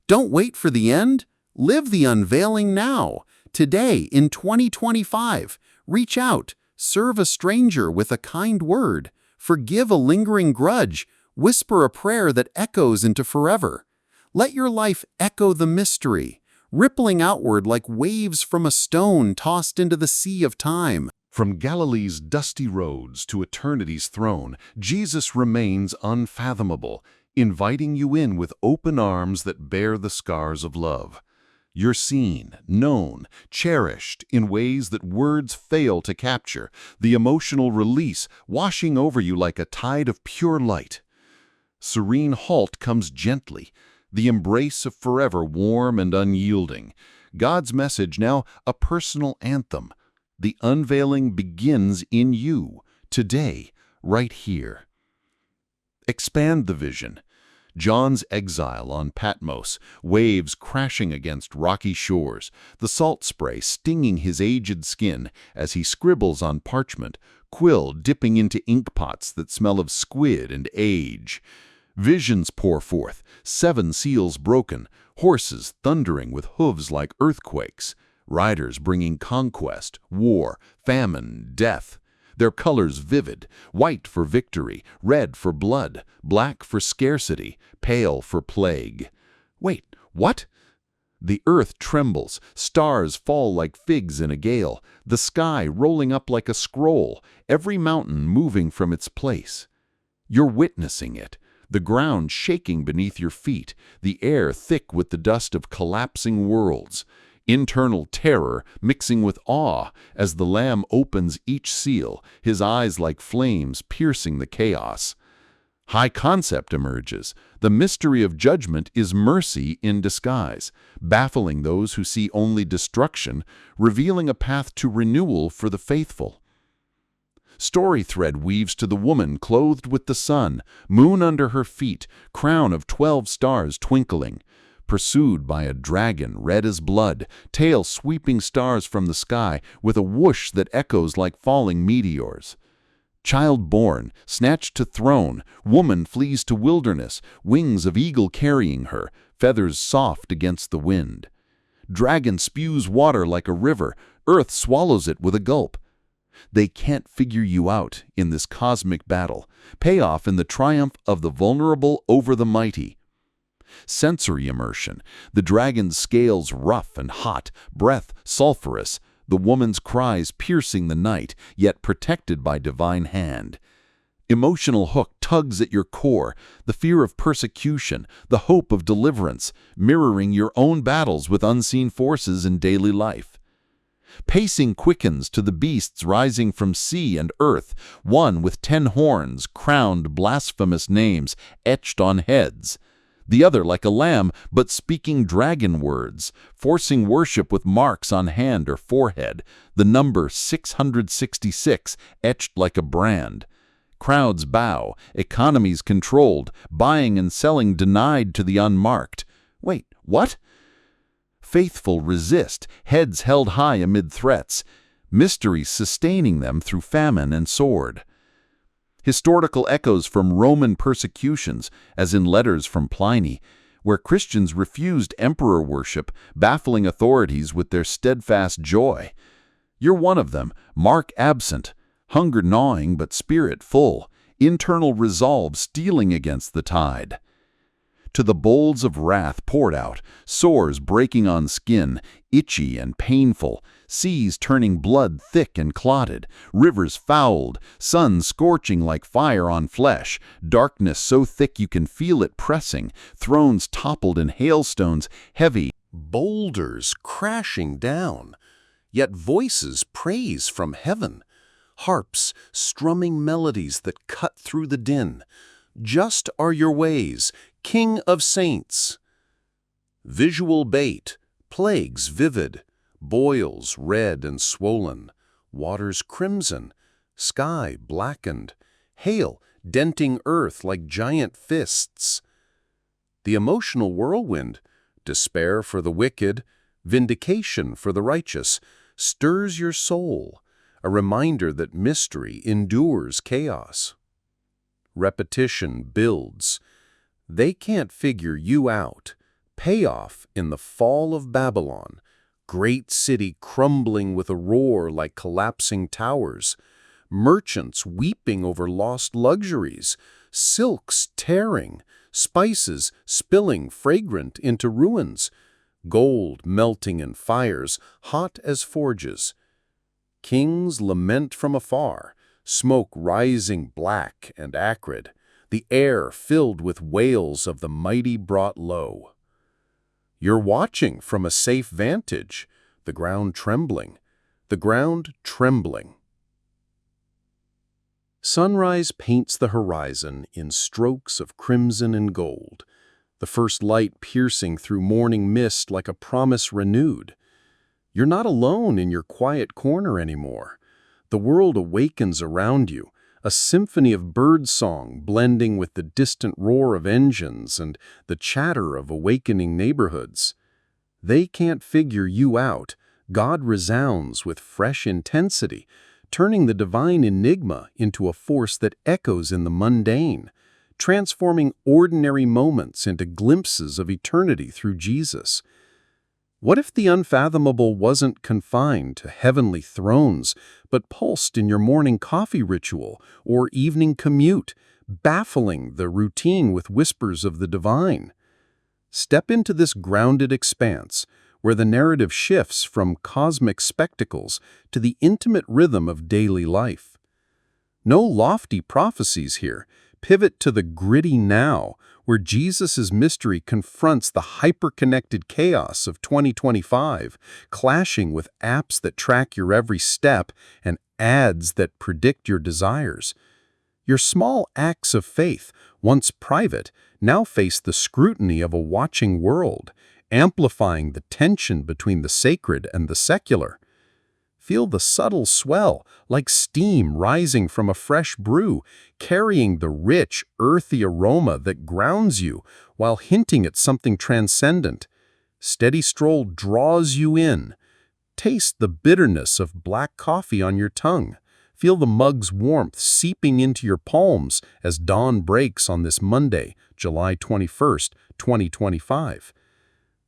Don't wait for the end. Live the unveiling now. Today, in 2025, reach out, serve a stranger with a kind word, forgive a lingering grudge, whisper a prayer that echoes into forever. Let your life echo the mystery, rippling outward like waves from a stone tossed into the sea of time. From Galilee's dusty roads to eternity's throne, Jesus remains unfathomable, inviting you in with open arms that bear the scars of love. You're seen, known, cherished in ways that words fail to capture, the emotional release washing over you like a tide of pure light. Serene halt comes gently, the embrace of forever warm and unyielding. God's message now a personal anthem. The unveiling begins in you, today, right here. Expand the vision. John's exile on Patmos, waves crashing against rocky shores, the salt spray stinging his aged skin as he scribbles on parchment, quill dipping into ink pots that smell of squid and age. Visions pour forth, 7 seals broken, horses thundering with hooves like earthquakes, riders bringing conquest, war, famine, death. Their colors vivid, white for victory, red for blood, black for scarcity, pale for plague. Wait, what? The earth trembles, stars fall like figs in a gale, the sky rolling up like a scroll, every mountain moving from its place. You're witnessing it, the ground shaking beneath your feet, the air thick with the dust of collapsing worlds. Internal terror mixing with awe as the Lamb opens each seal, his eyes like flames piercing the chaos. High concept emerges. The mystery of judgment is mercy in disguise, baffling those who see only destruction, revealing a path to renewal for the faithful. Story thread weaves to the woman clothed with the sun, moon under her feet, crown of 12 stars twinkling. Pursued by a dragon red as blood, tail sweeping stars from the sky with a whoosh that echoes like falling meteors. Child born, snatched to throne, woman flees to wilderness, wings of eagle carrying her, feathers soft against the wind. Dragon spews water like a river, earth swallows it with a gulp. They can't figure you out in this cosmic battle, payoff in the triumph of the vulnerable over the mighty. Sensory immersion, the dragon's scales rough and hot, breath sulphurous, the woman's cries piercing the night, yet protected by divine hand. Emotional hook tugs at your core, the fear of persecution, the hope of deliverance, mirroring your own battles with unseen forces in daily life. Pacing quickens to the beasts rising from sea and earth, one with 10 horns, crowned blasphemous names etched on heads. The other like a lamb, but speaking dragon words, forcing worship with marks on hand or forehead, the number 666 etched like a brand. Crowds bow, economies controlled, buying and selling denied to the unmarked. Wait, what? Faithful resist, heads held high amid threats, mysteries sustaining them through famine and sword. Historical echoes from Roman persecutions, as in letters from Pliny, where Christians refused emperor worship, baffling authorities with their steadfast joy. You're one of them, mark absent, hunger gnawing but spirit full, internal resolve steeling against the tide. To the bowls of wrath poured out, sores breaking on skin, itchy and painful, seas turning blood thick and clotted, rivers fouled, sun scorching like fire on flesh, darkness so thick you can feel it pressing, thrones toppled in hailstones, heavy Boulders crashing down, yet voices praise from heaven, harps strumming melodies that cut through the din. Just are your ways, King of saints. Visual bait, plagues vivid, boils red and swollen, waters crimson, sky blackened, hail denting earth like giant fists. The emotional whirlwind, despair for the wicked, vindication for the righteous, stirs your soul, a reminder that mystery endures chaos. Repetition builds. They can't figure you out. payoff in the fall of Babylon, great city crumbling with a roar like collapsing towers, merchants weeping over lost luxuries, silks tearing, spices spilling fragrant into ruins, gold melting in fires hot as forges. Kings lament from afar, smoke rising black and acrid, the air filled with wails of the mighty brought low. You're watching from a safe vantage, the ground trembling, the ground trembling. Sunrise paints the horizon in strokes of crimson and gold, the first light piercing through morning mist like a promise renewed. You're not alone in your quiet corner anymore. The world awakens around you, a symphony of birdsong blending with the distant roar of engines and the chatter of awakening neighborhoods. They can't figure you out. God resounds with fresh intensity, turning the divine enigma into a force that echoes in the mundane, transforming ordinary moments into glimpses of eternity through Jesus. What if the unfathomable wasn't confined to heavenly thrones, but pulsed in your morning coffee ritual or evening commute, baffling the routine with whispers of the divine? Step into this grounded expanse, where the narrative shifts from cosmic spectacles to the intimate rhythm of daily life. No lofty prophecies here. Pivot to the gritty now, where Jesus' mystery confronts the hyper-connected chaos of 2025, clashing with apps that track your every step and ads that predict your desires. Your small acts of faith, once private, now face the scrutiny of a watching world, amplifying the tension between the sacred and the secular. Feel the subtle swell, like steam rising from a fresh brew, carrying the rich, earthy aroma that grounds you while hinting at something transcendent. Steady stroll draws you in. Taste the bitterness of black coffee on your tongue. Feel the mug's warmth seeping into your palms as dawn breaks on this Monday, July 21st, 2025.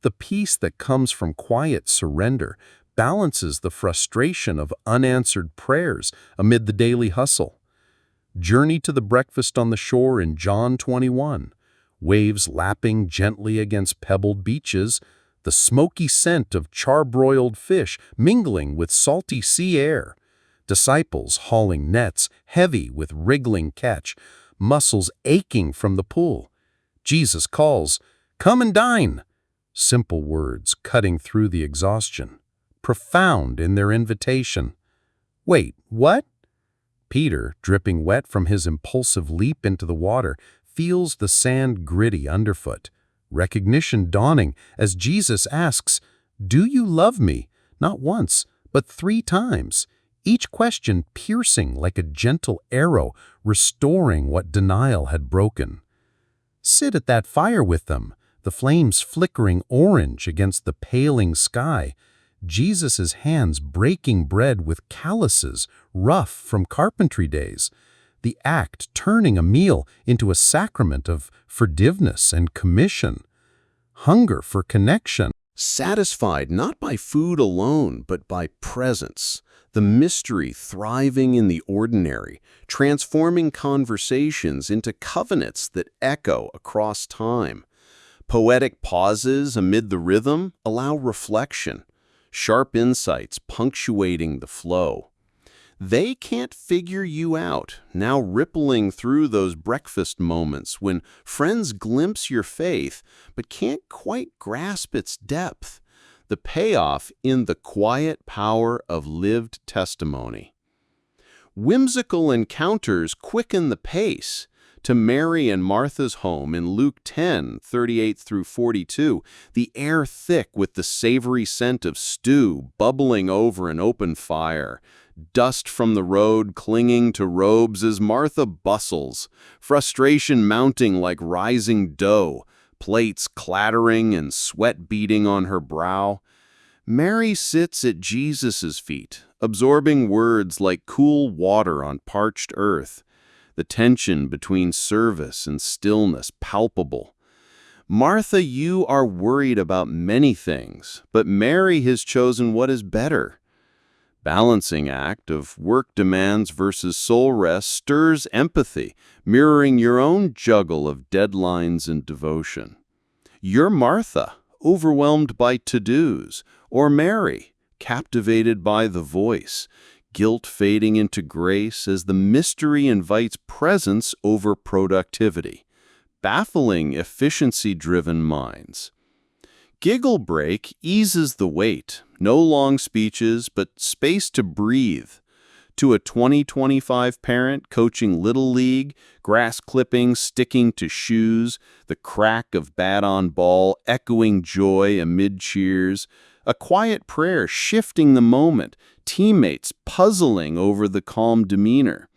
The peace that comes from quiet surrender balances the frustration of unanswered prayers amid the daily hustle. Journey to the breakfast on the shore in John 21, waves lapping gently against pebbled beaches, the smoky scent of charbroiled fish mingling with salty sea air, disciples hauling nets heavy with wriggling catch, muscles aching from the pull. Jesus calls, "Come and dine!" Simple words cutting through the exhaustion, profound in their invitation. Wait, what? Peter, dripping wet from his impulsive leap into the water, feels the sand gritty underfoot. Recognition dawning as Jesus asks, "Do you love me?" Not once, but 3 times. Each question piercing like a gentle arrow, restoring what denial had broken. Sit at that fire with them, the flames flickering orange against the paling sky, Jesus' hands breaking bread with calluses rough from carpentry days, the act turning a meal into a sacrament of forgiveness and commission. Hunger for connection. Satisfied not by food alone, but by presence. The mystery thriving in the ordinary, transforming conversations into covenants that echo across time. Poetic pauses amid the rhythm allow reflection, sharp insights punctuating the flow. They can't figure you out, now rippling through those breakfast moments when friends glimpse your faith but can't quite grasp its depth. The payoff in the quiet power of lived testimony. Whimsical encounters quicken the pace. To Mary and Martha's home in Luke 10:38-42, the air thick with the savory scent of stew bubbling over an open fire, dust from the road clinging to robes as Martha bustles, frustration mounting like rising dough, plates clattering and sweat beading on her brow. Mary sits at Jesus' feet, absorbing words like cool water on parched earth, the tension between service and stillness palpable. Martha, you are worried about many things, but Mary has chosen what is better. Balancing act of work demands versus soul rest stirs empathy, mirroring your own juggle of deadlines and devotion. You're Martha, overwhelmed by to-dos, or Mary, captivated by the voice, guilt fading into grace as the mystery invites presence over productivity, baffling efficiency-driven minds. Giggle Break eases the weight, no long speeches, but space to breathe. To a 2025 parent coaching Little League, grass clipping sticking to shoes, the crack of bat on ball echoing joy amid cheers, a quiet prayer shifting the moment, teammates puzzling over the calm demeanor.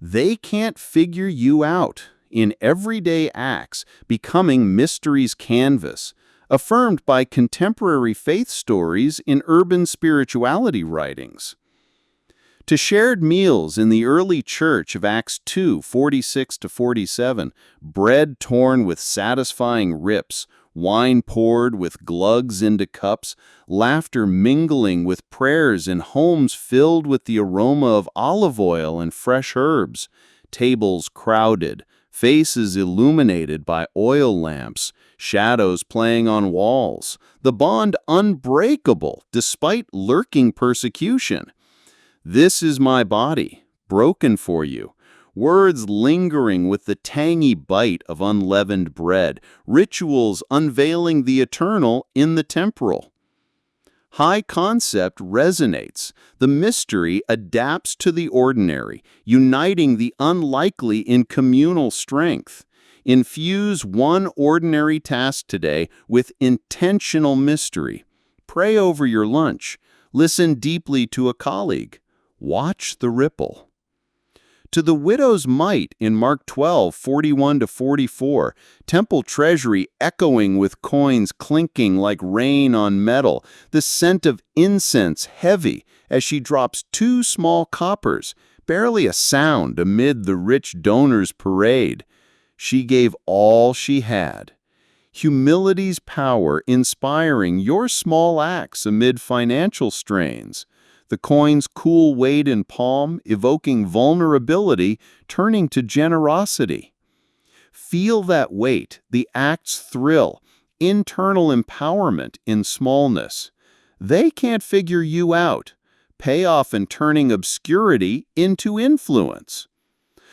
They can't figure you out. In everyday acts, becoming mystery's canvas, affirmed by contemporary faith stories in urban spirituality writings. To shared meals in the early church of Acts 2:46-47, bread torn with satisfying rips, wine poured with glugs into cups, laughter mingling with prayers in homes filled with the aroma of olive oil and fresh herbs, tables crowded, faces illuminated by oil lamps, shadows playing on walls, the bond unbreakable despite lurking persecution. This is my body, broken for you. Words lingering with the tangy bite of unleavened bread, rituals unveiling the eternal in the temporal. High concept resonates. The mystery adapts to the ordinary, uniting the unlikely in communal strength. Infuse one ordinary task today with intentional mystery. Pray over your lunch. Listen deeply to a colleague. Watch the ripple. To the widow's mite in Mark 12:41-44, temple treasury echoing with coins clinking like rain on metal, the scent of incense heavy as she drops 2 small coppers, barely a sound amid the rich donors' parade. She gave all she had. Humility's power inspiring your small acts amid financial strains. The coin's cool weight in palm, evoking vulnerability, turning to generosity. Feel that weight, the act's thrill, internal empowerment in smallness. They can't figure you out. Payoff in turning obscurity into influence.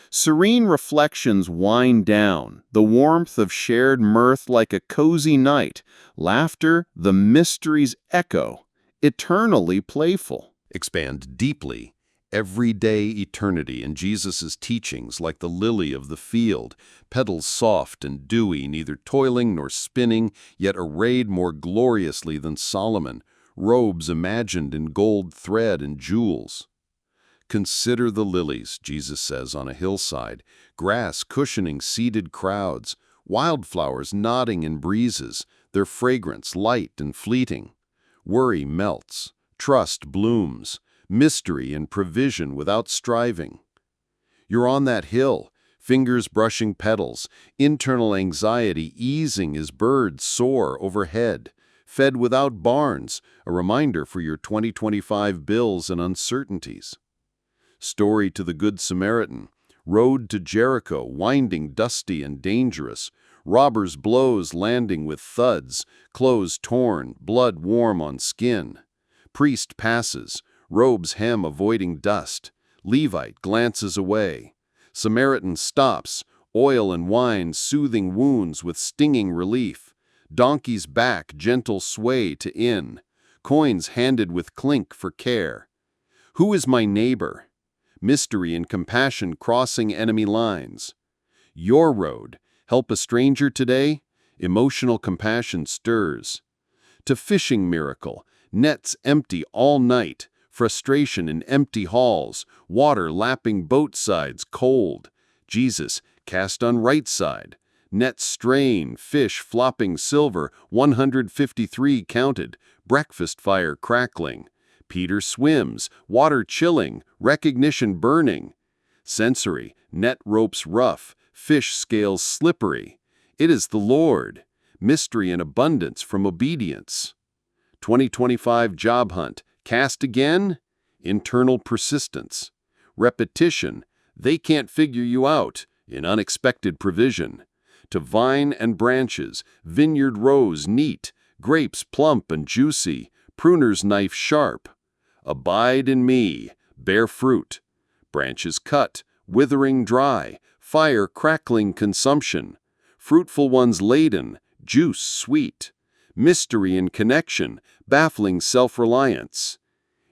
Serene reflections wind down, the warmth of shared mirth like a cozy night, laughter, the mystery's echo, eternally playful. Expand deeply, everyday eternity in Jesus' teachings like the lily of the field, petals soft and dewy, neither toiling nor spinning, yet arrayed more gloriously than Solomon, robes imagined in gold thread and jewels. Consider the lilies, Jesus says on a hillside, grass cushioning seated crowds, wildflowers nodding in breezes, their fragrance light and fleeting. Worry melts. Trust blooms, mystery and provision without striving. You're on that hill, fingers brushing petals, internal anxiety easing as birds soar overhead, fed without barns, a reminder for your 2025 bills and uncertainties. Story to the Good Samaritan, road to Jericho, winding, dusty and dangerous, robbers' blows landing with thuds, clothes torn, blood warm on skin. Priest passes, robes hem avoiding dust. Levite glances away. Samaritan stops, oil and wine soothing wounds with stinging relief. Donkey's back gentle sway to inn. Coins handed with clink for care. Who is my neighbor? Mystery and compassion crossing enemy lines. Your road, help a stranger today? Emotional compassion stirs. To fishing miracle, nets empty all night, frustration in empty halls, water lapping boat sides cold. Jesus cast on right side. Nets strain, fish flopping silver, 153 counted, breakfast fire crackling. Peter swims, water chilling, recognition burning. Sensory, net ropes rough, fish scales slippery. It is the Lord. mystery and abundance from obedience. 2025 job hunt, cast again, internal persistence. Repetition, they can't figure you out, in unexpected provision. To vine and branches, vineyard rows neat, grapes plump and juicy, pruner's knife sharp. Abide in me, bear fruit. Branches cut, withering dry, fire crackling consumption. Fruitful ones laden, juice sweet. Mystery and connection, baffling self-reliance.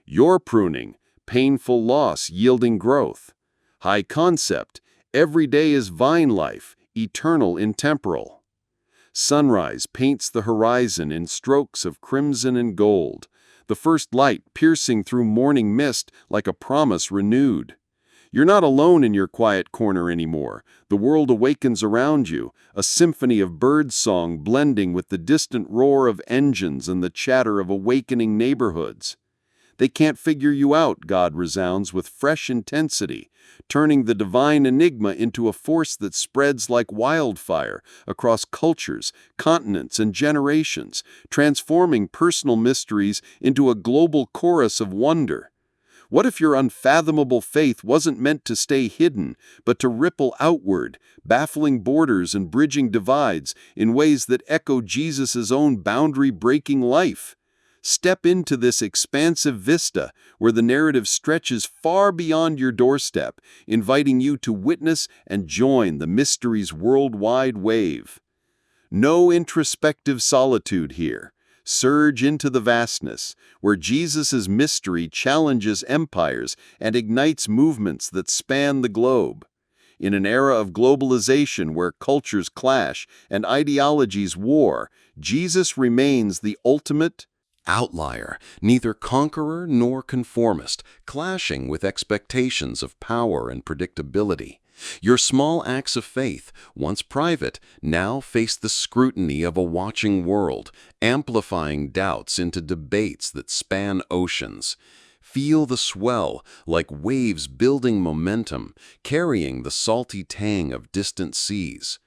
Your pruning, painful loss yielding growth. High concept, every day is vine life, eternal intemporal. Sunrise paints the horizon in strokes of crimson and gold, the first light piercing through morning mist like a promise renewed. You're not alone in your quiet corner anymore. The world awakens around you, a symphony of birdsong blending with the distant roar of engines and the chatter of awakening neighborhoods. They can't figure you out, God resounds with fresh intensity, turning the divine enigma into a force that spreads like wildfire across cultures, continents, and generations, transforming personal mysteries into a global chorus of wonder. What if your unfathomable faith wasn't meant to stay hidden, but to ripple outward, baffling borders and bridging divides in ways that echo Jesus' own boundary-breaking life? Step into this expansive vista where the narrative stretches far beyond your doorstep, inviting you to witness and join the mystery's worldwide wave. No introspective solitude here. Surge into the vastness, where Jesus' mystery challenges empires and ignites movements that span the globe. In an era of globalization where cultures clash and ideologies war, Jesus remains the ultimate Outlier, neither conqueror nor conformist, clashing with expectations of power and predictability. Your small acts of faith, once private, now face the scrutiny of a watching world, amplifying doubts into debates that span oceans. Feel the swell, like waves building momentum, carrying the salty tang of distant seas.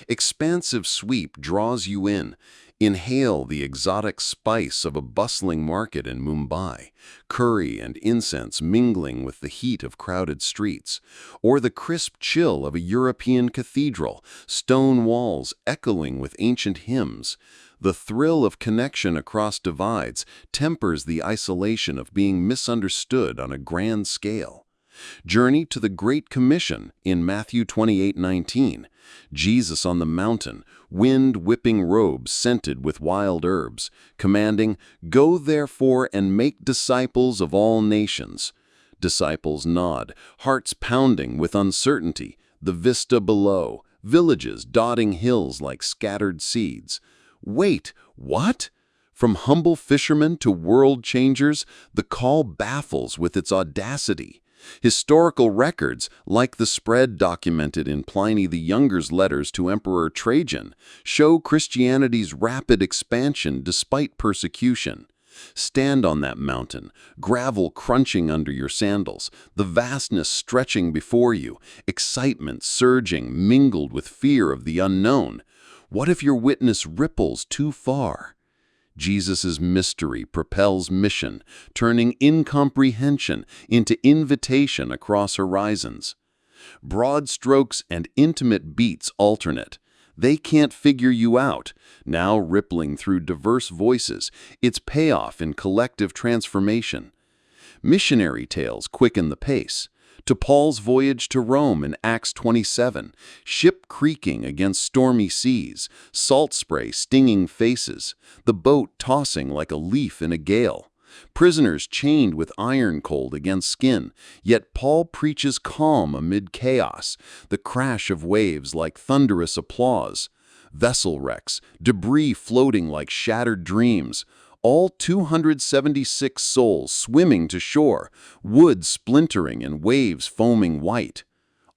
Expansive sweep draws you in. Inhale the exotic spice of a bustling market in Mumbai, curry and incense mingling with the heat of crowded streets, or the crisp chill of a European cathedral, stone walls echoing with ancient hymns. The thrill of connection across divides tempers the isolation of being misunderstood on a grand scale. Journey to the Great Commission in Matthew 28:19. Jesus on the mountain, wind-whipping robes scented with wild herbs, commanding, "Go therefore and make disciples of all nations." Disciples nod, hearts pounding with uncertainty, the vista below, villages dotting hills like scattered seeds. Wait, what? From humble fishermen to world changers, the call baffles with its audacity. Historical records, like the spread documented in Pliny the Younger's letters to Emperor Trajan, show Christianity's rapid expansion despite persecution. Stand on that mountain, gravel crunching under your sandals, the vastness stretching before you, excitement surging, mingled with fear of the unknown. What if your witness ripples too far? Jesus' mystery propels mission, turning incomprehension into invitation across horizons. Broad strokes and intimate beats alternate. They can't figure you out, now rippling through diverse voices, its payoff in collective transformation. Missionary tales quicken the pace. To Paul's voyage to Rome in Acts 27, ship creaking against stormy seas, salt spray stinging faces, the boat tossing like a leaf in a gale. Prisoners chained with iron cold against skin, yet Paul preaches calm amid chaos, the crash of waves like thunderous applause. Vessel wrecks, debris floating like shattered dreams, all 276 souls swimming to shore, wood splintering and waves foaming white.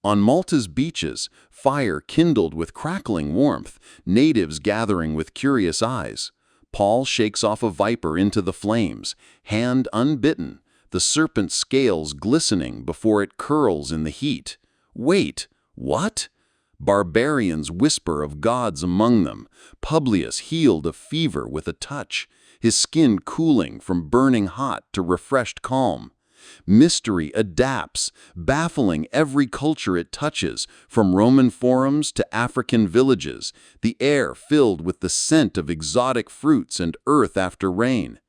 On Malta's beaches, fire kindled with crackling warmth, natives gathering with curious eyes. Paul shakes off a viper into the flames, hand unbitten, the serpent's scales glistening before it curls in the heat. Wait, what? Barbarians whisper of gods among them. Publius healed of fever with a touch, his skin cooling from burning hot to refreshed calm. Mystery adapts, baffling every culture it touches, from Roman forums to African villages, the air filled with the scent of exotic fruits and earth after rain.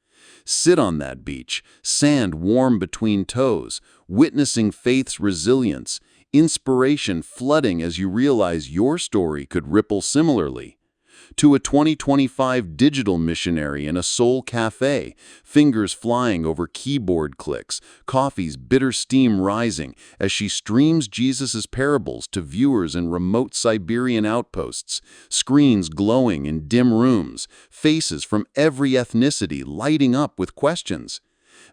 Sit on that beach, sand warm between toes, witnessing faith's resilience, inspiration flooding as you realize your story could ripple similarly. To a 2025 digital missionary in a soul cafe, fingers flying over keyboard clicks, coffee's bitter steam rising as she streams Jesus' parables to viewers in remote Siberian outposts, screens glowing in dim rooms, faces from every ethnicity lighting up with questions.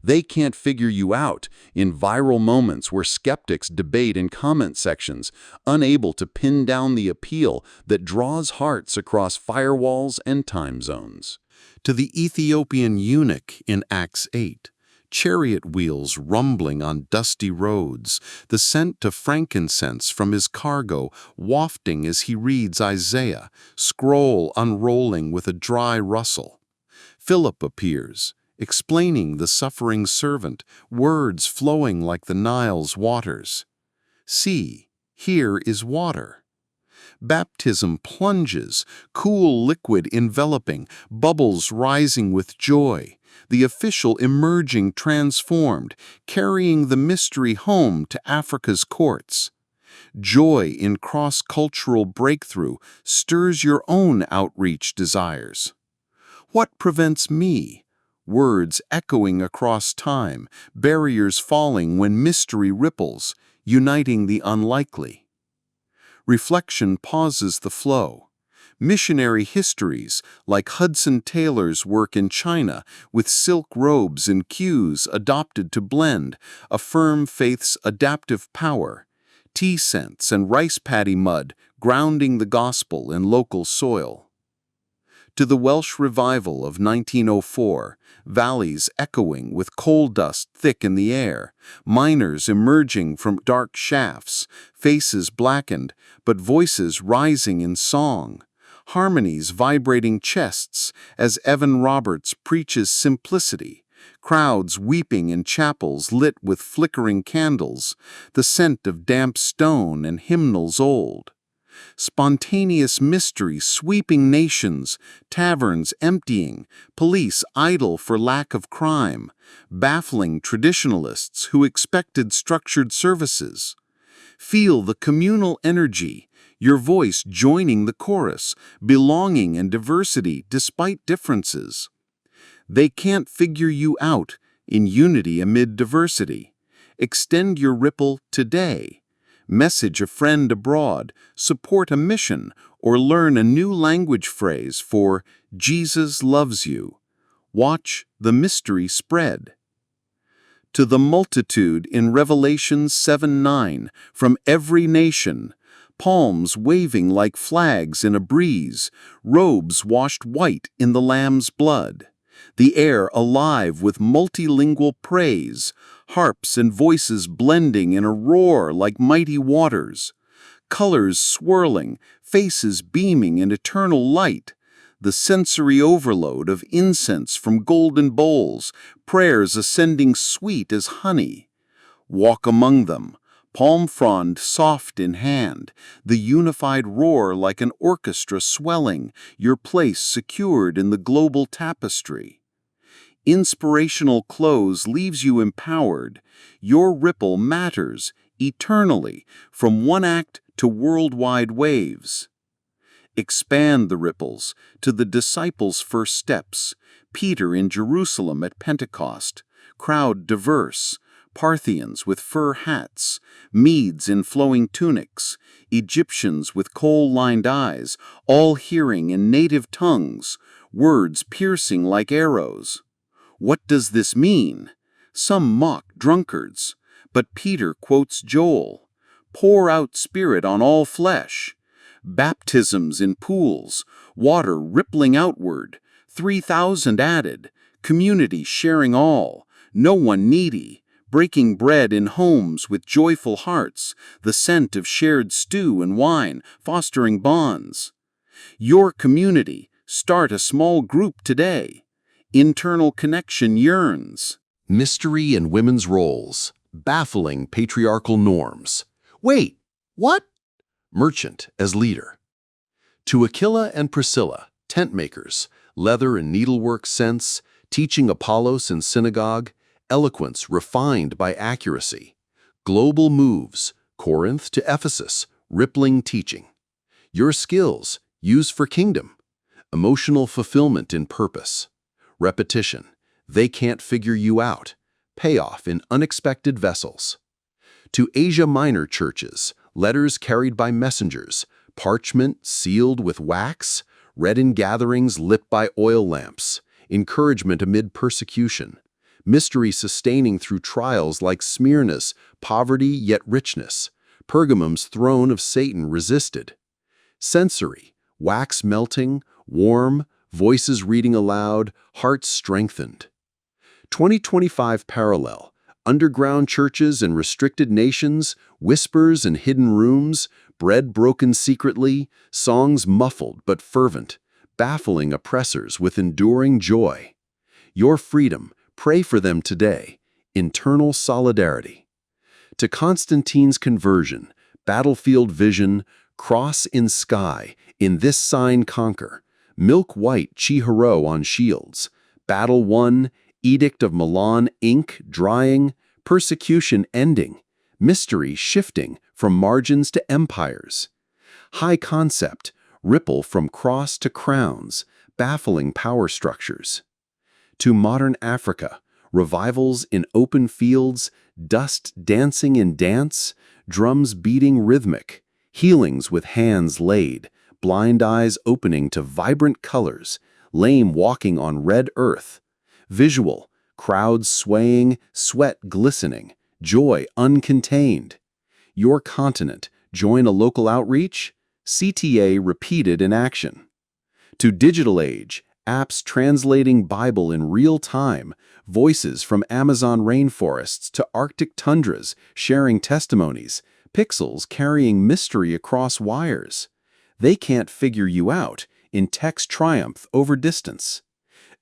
They can't figure you out in viral moments where skeptics debate in comment sections, unable to pin down the appeal that draws hearts across firewalls and time zones. To the Ethiopian eunuch in Acts 8, chariot wheels rumbling on dusty roads, the scent of frankincense from his cargo wafting as he reads Isaiah, scroll unrolling with a dry rustle. Philip appears, explaining the suffering servant, words flowing like the Nile's waters. See, here is water. Baptism plunges, cool liquid enveloping, bubbles rising with joy, the official emerging transformed, carrying the mystery home to Africa's courts. Joy in cross-cultural breakthrough stirs your own outreach desires. What prevents me? Words echoing across time, barriers falling when mystery ripples, uniting the unlikely. Reflection pauses the flow. Missionary histories, like Hudson Taylor's work in China, with silk robes and cues adopted to blend, affirm faith's adaptive power. Tea scents and rice paddy mud grounding the gospel in local soil. To the Welsh revival of 1904, valleys echoing with coal dust thick in the air, miners emerging from dark shafts, faces blackened, but voices rising in song, harmonies vibrating chests as Evan Roberts preaches simplicity, crowds weeping in chapels lit with flickering candles, the scent of damp stone and hymnals old. Spontaneous mystery sweeping nations, taverns emptying, police idle for lack of crime, baffling traditionalists who expected structured services. Feel the communal energy, your voice joining the chorus, belonging and diversity despite differences. They can't figure you out in unity amid diversity. Extend your ripple today. Message a friend abroad, support a mission, or learn a new language phrase for Jesus loves you. Watch the mystery spread. To the multitude in Revelation 7:9, from every nation, palms waving like flags in a breeze, robes washed white in the Lamb's blood. The air alive with multilingual praise, harps and voices blending in a roar like mighty waters, colors swirling, faces beaming in eternal light, the sensory overload of incense from golden bowls, prayers ascending sweet as honey. Walk among them, palm frond soft in hand, the unified roar like an orchestra swelling, your place secured in the global tapestry. Inspirational close leaves you empowered. Your ripple matters eternally from one act to worldwide waves. Expand the ripples to the disciples' first steps, Peter in Jerusalem at Pentecost, crowd diverse, Parthians with fur hats, Medes in flowing tunics, Egyptians with coal-lined eyes, all hearing in native tongues, words piercing like arrows. What does this mean? Some mock drunkards, but Peter quotes Joel, pour out Spirit on all flesh. Baptisms in pools, water rippling outward, 3,000 added, community sharing all, no one needy, breaking bread in homes with joyful hearts, the scent of shared stew and wine, fostering bonds. Your community, start a small group today. Internal connection yearns. Mystery in women's roles, baffling patriarchal norms. Wait, what? Merchant as leader. To Aquila and Priscilla, tent makers, leather and needlework sense, teaching Apollos in synagogue, eloquence refined by accuracy. Global moves, Corinth to Ephesus, rippling teaching. Your skills, used for kingdom. Emotional fulfillment in purpose. Repetition, they can't figure you out. Payoff in unexpected vessels. To Asia Minor churches, letters carried by messengers, parchment sealed with wax, read in gatherings lit by oil lamps, encouragement amid persecution, mystery sustaining through trials like Smyrna's poverty yet richness, Pergamum's throne of Satan resisted. Sensory, wax melting, warm, voices reading aloud, hearts strengthened. 2025 parallel, underground churches and restricted nations, whispers in hidden rooms, bread broken secretly, songs muffled but fervent, baffling oppressors with enduring joy. Your freedom, pray for them today. Internal solidarity. To Constantine's conversion, battlefield vision, cross in sky, in this sign conquer, milk white Chihiro on shields, battle won, edict of Milan ink drying, persecution ending, mystery shifting from margins to empires. High concept, ripple from cross to crowns, baffling power structures. To modern Africa, revivals in open fields, dust dancing in dance, drums beating rhythmic, healings with hands laid, blind eyes opening to vibrant colors, lame walking on red earth. Visual, crowds swaying, sweat glistening, joy uncontained. Your continent, join a local outreach? CTA repeated in action. To digital age, apps translating Bible in real time, voices from Amazon rainforests to Arctic tundras sharing testimonies, pixels carrying mystery across wires. They can't figure you out in tech's triumph over distance.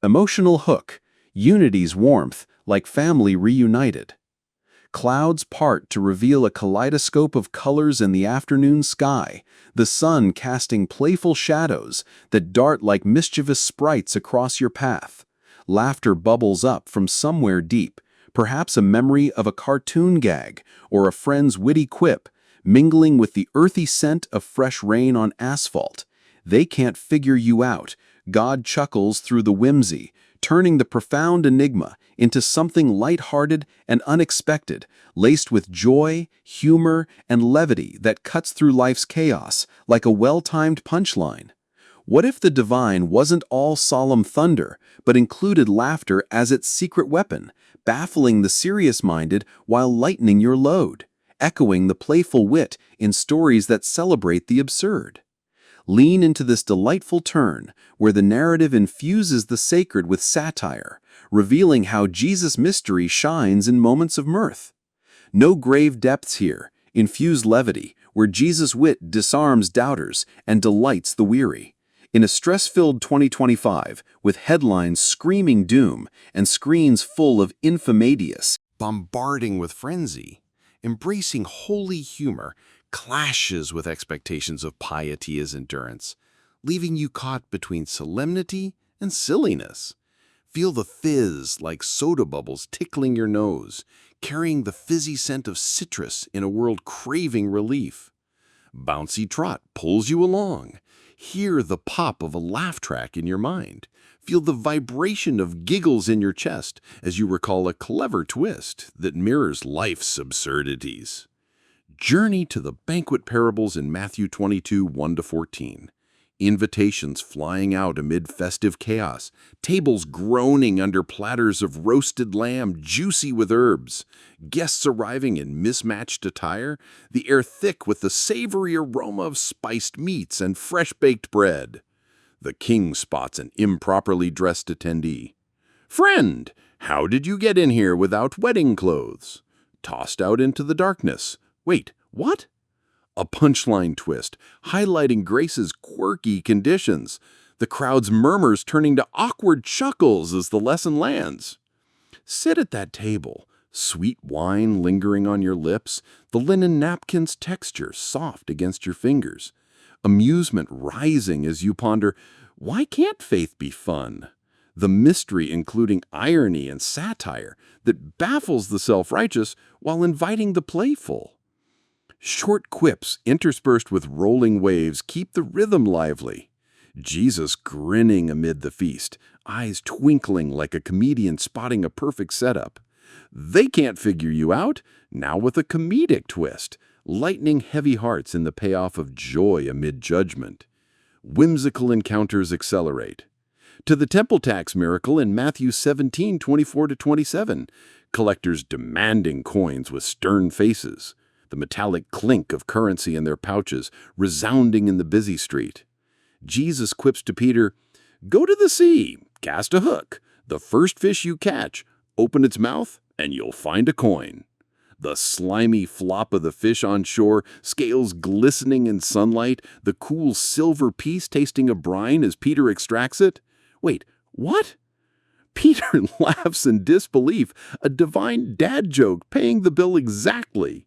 Emotional hook, unity's warmth like family reunited. Clouds part to reveal a kaleidoscope of colors in the afternoon sky, the sun casting playful shadows that dart like mischievous sprites across your path. Laughter bubbles up from somewhere deep, perhaps a memory of a cartoon gag or a friend's witty quip, mingling with the earthy scent of fresh rain on asphalt. They can't figure you out. God chuckles through the whimsy, turning the profound enigma into something light-hearted and unexpected, laced with joy, humor, and levity that cuts through life's chaos like a well-timed punchline. What if the divine wasn't all solemn thunder, but included laughter as its secret weapon, baffling the serious-minded while lightening your load, echoing the playful wit in stories that celebrate the absurd? Lean into this delightful turn, where the narrative infuses the sacred with satire, revealing how Jesus' mystery shines in moments of mirth. No grave depths here, infuse levity, where Jesus' wit disarms doubters and delights the weary. In a stress-filled 2025, with headlines screaming doom and screens full of infamadious, bombarding with frenzy, embracing holy humor clashes with expectations of piety as endurance, leaving you caught between solemnity and silliness. Feel the fizz like soda bubbles tickling your nose, carrying the fizzy scent of citrus in a world craving relief. Bouncy trot pulls you along. Hear the pop of a laugh track in your mind. Feel the vibration of giggles in your chest as you recall a clever twist that mirrors life's absurdities. Journey to the banquet parables in Matthew 22, 1-14. Invitations flying out amid festive chaos, tables groaning under platters of roasted lamb juicy with herbs, guests arriving in mismatched attire, the air thick with the savory aroma of spiced meats and fresh-baked bread. The king spots an improperly dressed attendee. "Friend, How did you get in here without wedding clothes? Tossed out into the darkness. Wait, what? A punchline twist, highlighting Grace's quirky conditions. The crowd's murmurs turning to awkward chuckles as the lesson lands. Sit at that table, sweet wine lingering on your lips, the linen napkin's texture soft against your fingers. Amusement rising as you ponder, why can't faith be fun? The mystery including irony and satire that baffles the self-righteous while inviting the playful. Short quips interspersed with rolling waves keep the rhythm lively. Jesus grinning amid the feast, eyes twinkling like a comedian spotting a perfect setup. They can't figure you out, now with a comedic twist, lightening heavy hearts in the payoff of joy amid judgment. Whimsical encounters accelerate. To the temple tax miracle in Matthew 17:24-27, collectors demanding coins with stern faces, the metallic clink of currency in their pouches resounding in the busy street. Jesus quips to Peter, "Go to the sea, cast a hook. The first fish you catch, open its mouth, and you'll find a coin." The slimy flop of the fish on shore, scales glistening in sunlight, the cool silver piece tasting of brine as Peter extracts it. Wait, what? Peter laughs in disbelief, a divine dad joke paying the bill exactly.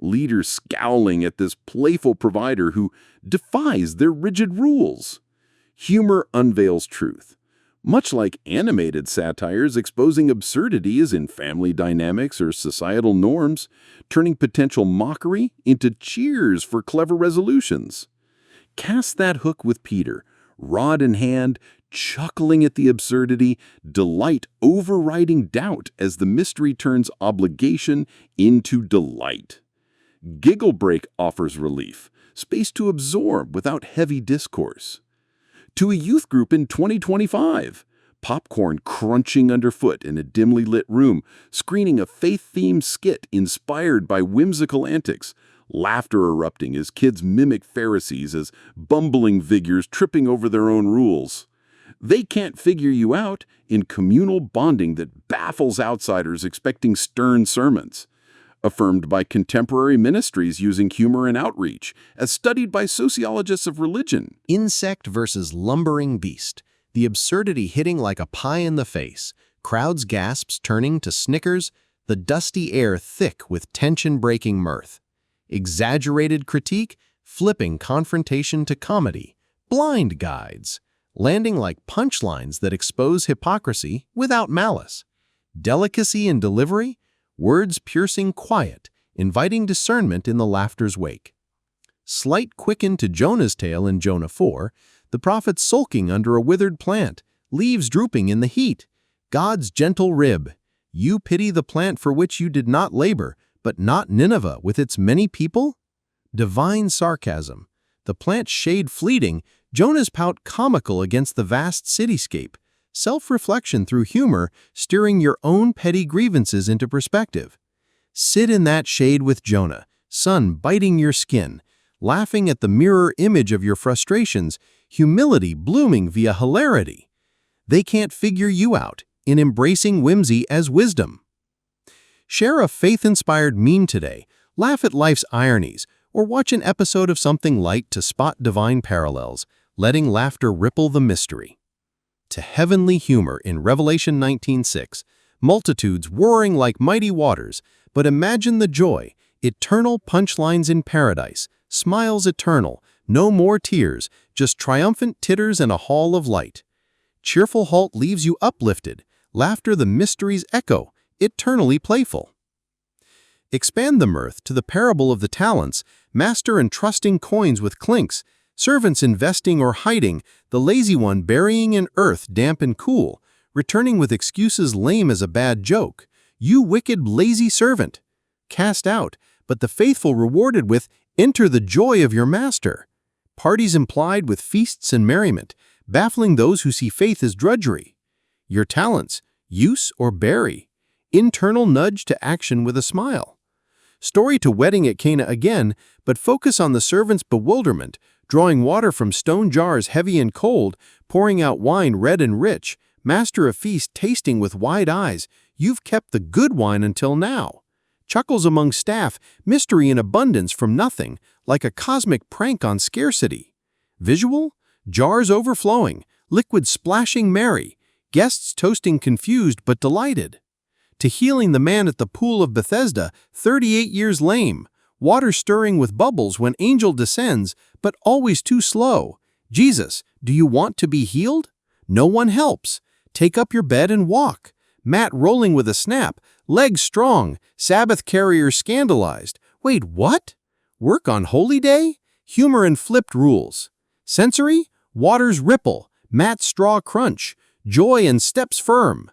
Leaders scowling at this playful provider who defies their rigid rules. Humor unveils truth. Much like animated satires exposing absurdities in family dynamics or societal norms, turning potential mockery into cheers for clever resolutions. Cast that hook with Peter, rod in hand, chuckling at the absurdity, delight overriding doubt as the mystery turns obligation into delight. Giggle Break offers relief, space to absorb without heavy discourse. To a youth group in 2025, popcorn crunching underfoot in a dimly lit room, screening a faith-themed skit inspired by whimsical antics, laughter erupting as kids mimic Pharisees as bumbling figures tripping over their own rules. They can't figure you out in communal bonding that baffles outsiders expecting stern sermons. Affirmed by contemporary ministries using humor and outreach, as studied by sociologists of religion. Insect versus lumbering beast, the absurdity hitting like a pie in the face, crowds' gasps turning to snickers, the dusty air thick with tension-breaking mirth. Exaggerated critique, flipping confrontation to comedy, blind guides, landing like punchlines that expose hypocrisy without malice. Delicacy in delivery, words piercing quiet, inviting discernment in the laughter's wake. Slight quicken to Jonah's tale in Jonah 4, the prophet sulking under a withered plant, leaves drooping in the heat. God's gentle rib. You pity the plant for which you did not labor, but not Nineveh with its many people? Divine sarcasm. The plant's shade fleeting, Jonah's pout comical against the vast cityscape. Self-reflection through humor, steering your own petty grievances into perspective. Sit in that shade with Jonah, sun biting your skin, laughing at the mirror image of your frustrations, humility blooming via hilarity. They can't figure you out in embracing whimsy as wisdom. Share a faith-inspired meme today, laugh at life's ironies, or watch an episode of something light to spot divine parallels, letting laughter ripple the mystery. To heavenly humor in Revelation 19:6, multitudes roaring like mighty waters, but imagine the joy, eternal punchlines in paradise, smiles eternal, no more tears, just triumphant titters and a hall of light. Cheerful halt leaves you uplifted, laughter the mystery's echo, eternally playful. Expand the mirth to the parable of the talents, master entrusting coins with clinks, servants investing or hiding, the lazy one burying in earth damp and cool, returning with excuses lame as a bad joke. You wicked, lazy servant! Cast out, but the faithful rewarded with, enter the joy of your master. Parties implied with feasts and merriment, baffling those who see faith as drudgery. Your talents, use or bury. Internal nudge to action with a smile. Story to wedding at Cana again, but focus on the servant's bewilderment, drawing water from stone jars heavy and cold, pouring out wine red and rich, Master of feast tasting with wide eyes, you've kept the good wine until now. Chuckles among staff, mystery in abundance from nothing, like a cosmic prank on scarcity. Visual? Jars overflowing, liquid splashing merry, guests toasting confused but delighted. To healing the man at the pool of Bethesda, 38 years lame, water stirring with bubbles when angel descends, but always too slow. Jesus, do you want to be healed? No one helps. Take up your bed and walk. Mat rolling with a snap, legs strong, Sabbath carrier scandalized. Wait, what? Work on holy day? Humor and flipped rules. Sensory? Waters ripple, mat straw crunch, joy and steps firm.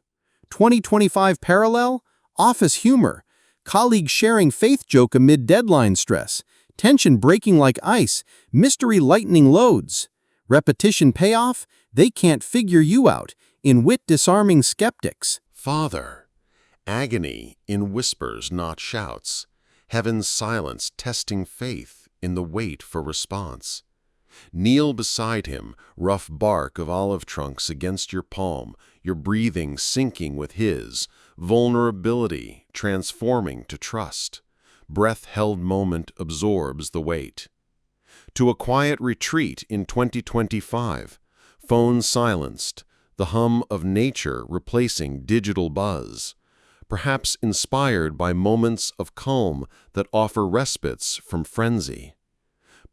2025 parallel? Office humor. Colleague sharing faith joke amid deadline stress. Tension breaking like ice, mystery lightening loads. Repetition payoff? They can't figure you out, in wit disarming skeptics. Father, agony in whispers, not shouts. Heaven's silence testing faith in the wait for response. Kneel beside him, rough bark of olive trunks against your palm, your breathing syncing with his, vulnerability transforming to trust. Breath-held moment absorbs the weight. To a quiet retreat in 2025, phone silenced, the hum of nature replacing digital buzz, perhaps inspired by moments of calm that offer respites from frenzy.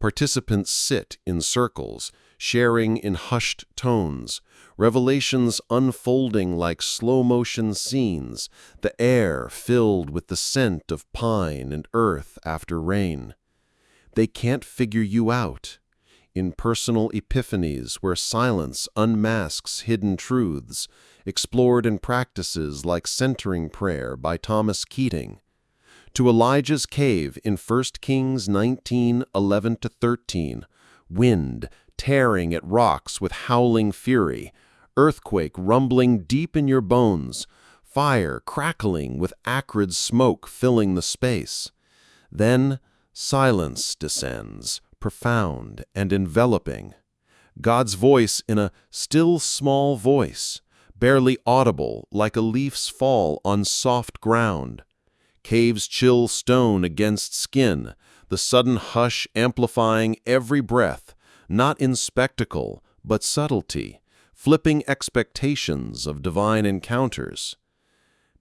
Participants sit in circles, sharing in hushed tones, revelations unfolding like slow-motion scenes, the air filled with the scent of pine and earth after rain. They can't figure you out. In personal epiphanies where silence unmasks hidden truths, explored in practices like centering prayer by Thomas Keating. To Elijah's cave in 1 Kings 19:11-13, wind tearing at rocks with howling fury, earthquake rumbling deep in your bones, fire crackling with acrid smoke filling the space. Then silence descends, profound and enveloping. God's voice in a still small voice, barely audible like a leaf's fall on soft ground. Cave's chill stone against skin, the sudden hush amplifying every breath, not in spectacle, but subtlety, flipping expectations of divine encounters.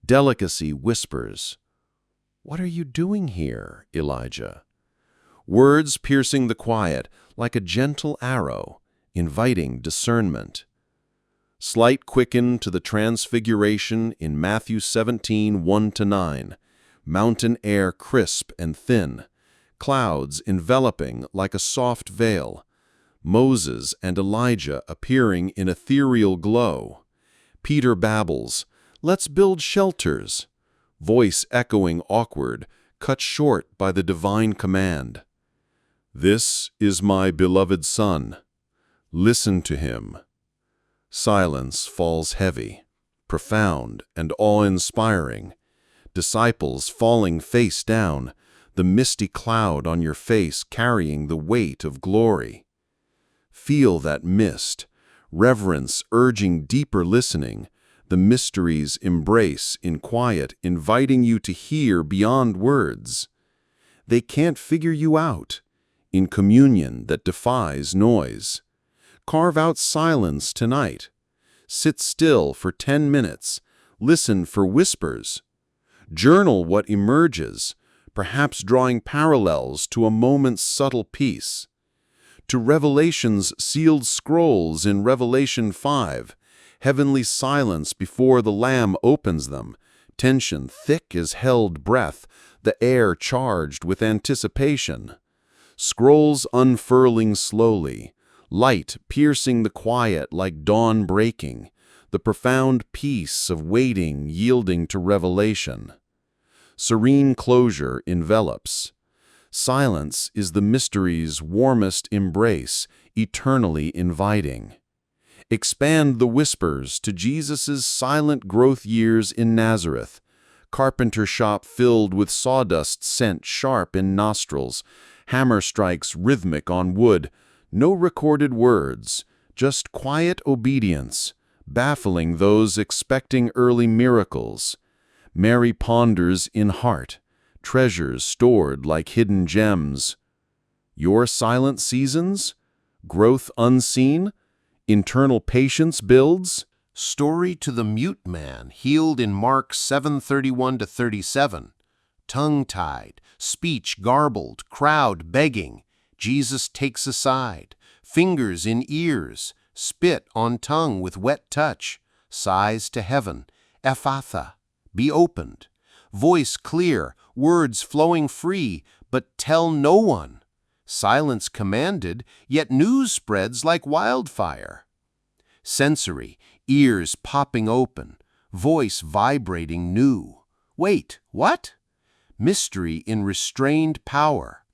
Delicacy whispers, "What are you doing here, Elijah?" Words piercing the quiet like a gentle arrow, inviting discernment. Slight quicken to the transfiguration in Matthew 17:1-9. Mountain air crisp and thin, clouds enveloping like a soft veil, Moses and Elijah appearing in ethereal glow. Peter babbles, "Let's build shelters," voice echoing awkward, cut short by the divine command. "This is my beloved Son. Listen to him." Silence falls heavy, profound and awe-inspiring. Disciples falling face down, the misty cloud on your face carrying the weight of glory. Feel that mist, reverence urging deeper listening, the mysteries embrace in quiet, inviting you to hear beyond words. They can't figure you out, in communion that defies noise. Carve out silence tonight. Sit still for 10 minutes, listen for whispers. Journal what emerges, perhaps drawing parallels to a moment's subtle peace. To Revelation's sealed scrolls in Revelation 5, heavenly silence before the Lamb opens them, tension thick as held breath, the air charged with anticipation. Scrolls unfurling slowly, light piercing the quiet like dawn breaking, the profound peace of waiting yielding to revelation. Serene closure envelops. Silence is the mystery's warmest embrace, eternally inviting. Expand the whispers to Jesus' silent growth years in Nazareth, carpenter shop filled with sawdust scent sharp in nostrils, hammer strikes rhythmic on wood, no recorded words, just quiet obedience, baffling those expecting early miracles. Mary ponders in heart, treasures stored like hidden gems. Your silent seasons? Growth unseen? Internal patience builds? Story to the mute man, healed in Mark 7:31-37. Tongue-tied, speech garbled, crowd begging. Jesus takes aside, fingers in ears, spit on tongue with wet touch, sighs to heaven, Ephatha, be opened. Voice clear, words flowing free, but tell no one. Silence commanded, yet news spreads like wildfire. Sensory, ears popping open, voice vibrating new. Wait, what? Mystery in restrained power.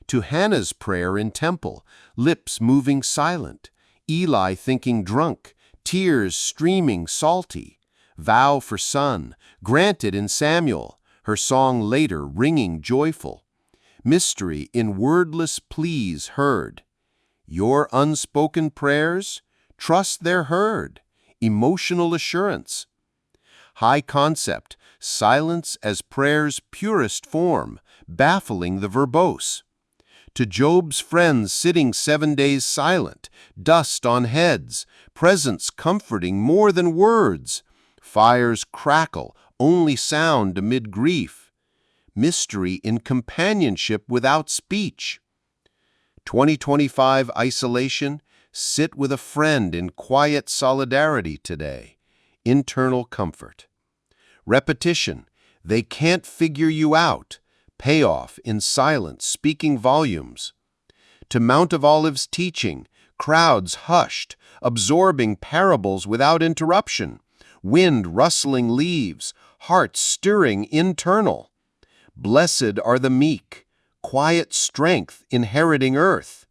To Hannah's prayer in temple, lips moving silent, Eli thinking drunk, tears streaming salty. Vow for son, granted in Samuel, her song later ringing joyful. Mystery in wordless pleas heard. Your unspoken prayers? Trust they're heard. Emotional assurance. High concept, silence as prayer's purest form, baffling the verbose. To Job's friends sitting 7 days silent, dust on heads, presence comforting more than words. Fires crackle, only sound amid grief. Mystery in companionship without speech. 2025 isolation, sit with a friend in quiet solidarity today. Internal comfort. Repetition, they can't figure you out. Payoff in silence, speaking volumes. To Mount of Olives teaching, crowds hushed, absorbing parables without interruption. Wind rustling leaves, hearts stirring internal. Blessed are the meek, quiet strength inheriting earth.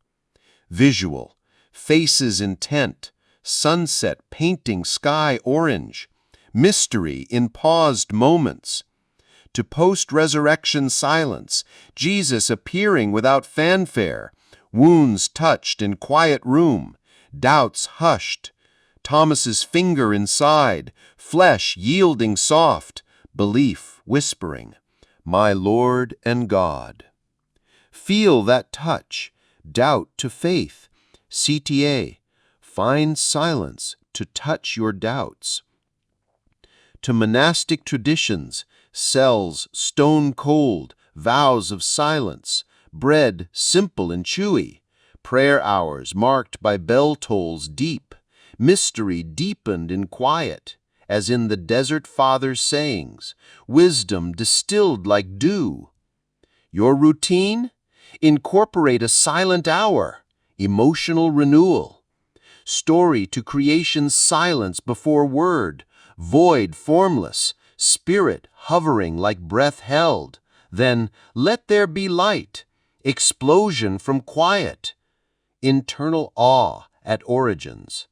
Visual, faces intent, sunset painting sky orange. Mystery in paused moments. To post-resurrection silence, Jesus appearing without fanfare, wounds touched in quiet room, doubts hushed. Thomas's finger inside, flesh yielding soft, belief whispering, my Lord and God. Feel that touch, doubt to faith, CTA, find silence to touch your doubts. To monastic traditions, cells stone cold, vows of silence, bread simple and chewy, prayer hours marked by bell tolls deep, mystery deepened in quiet, as in the desert father's sayings, wisdom distilled like dew. Your routine? Incorporate a silent hour, emotional renewal. Story to creation's silence before word, void formless, spirit hovering like breath held. Then let there be light, explosion from quiet, internal awe at origins.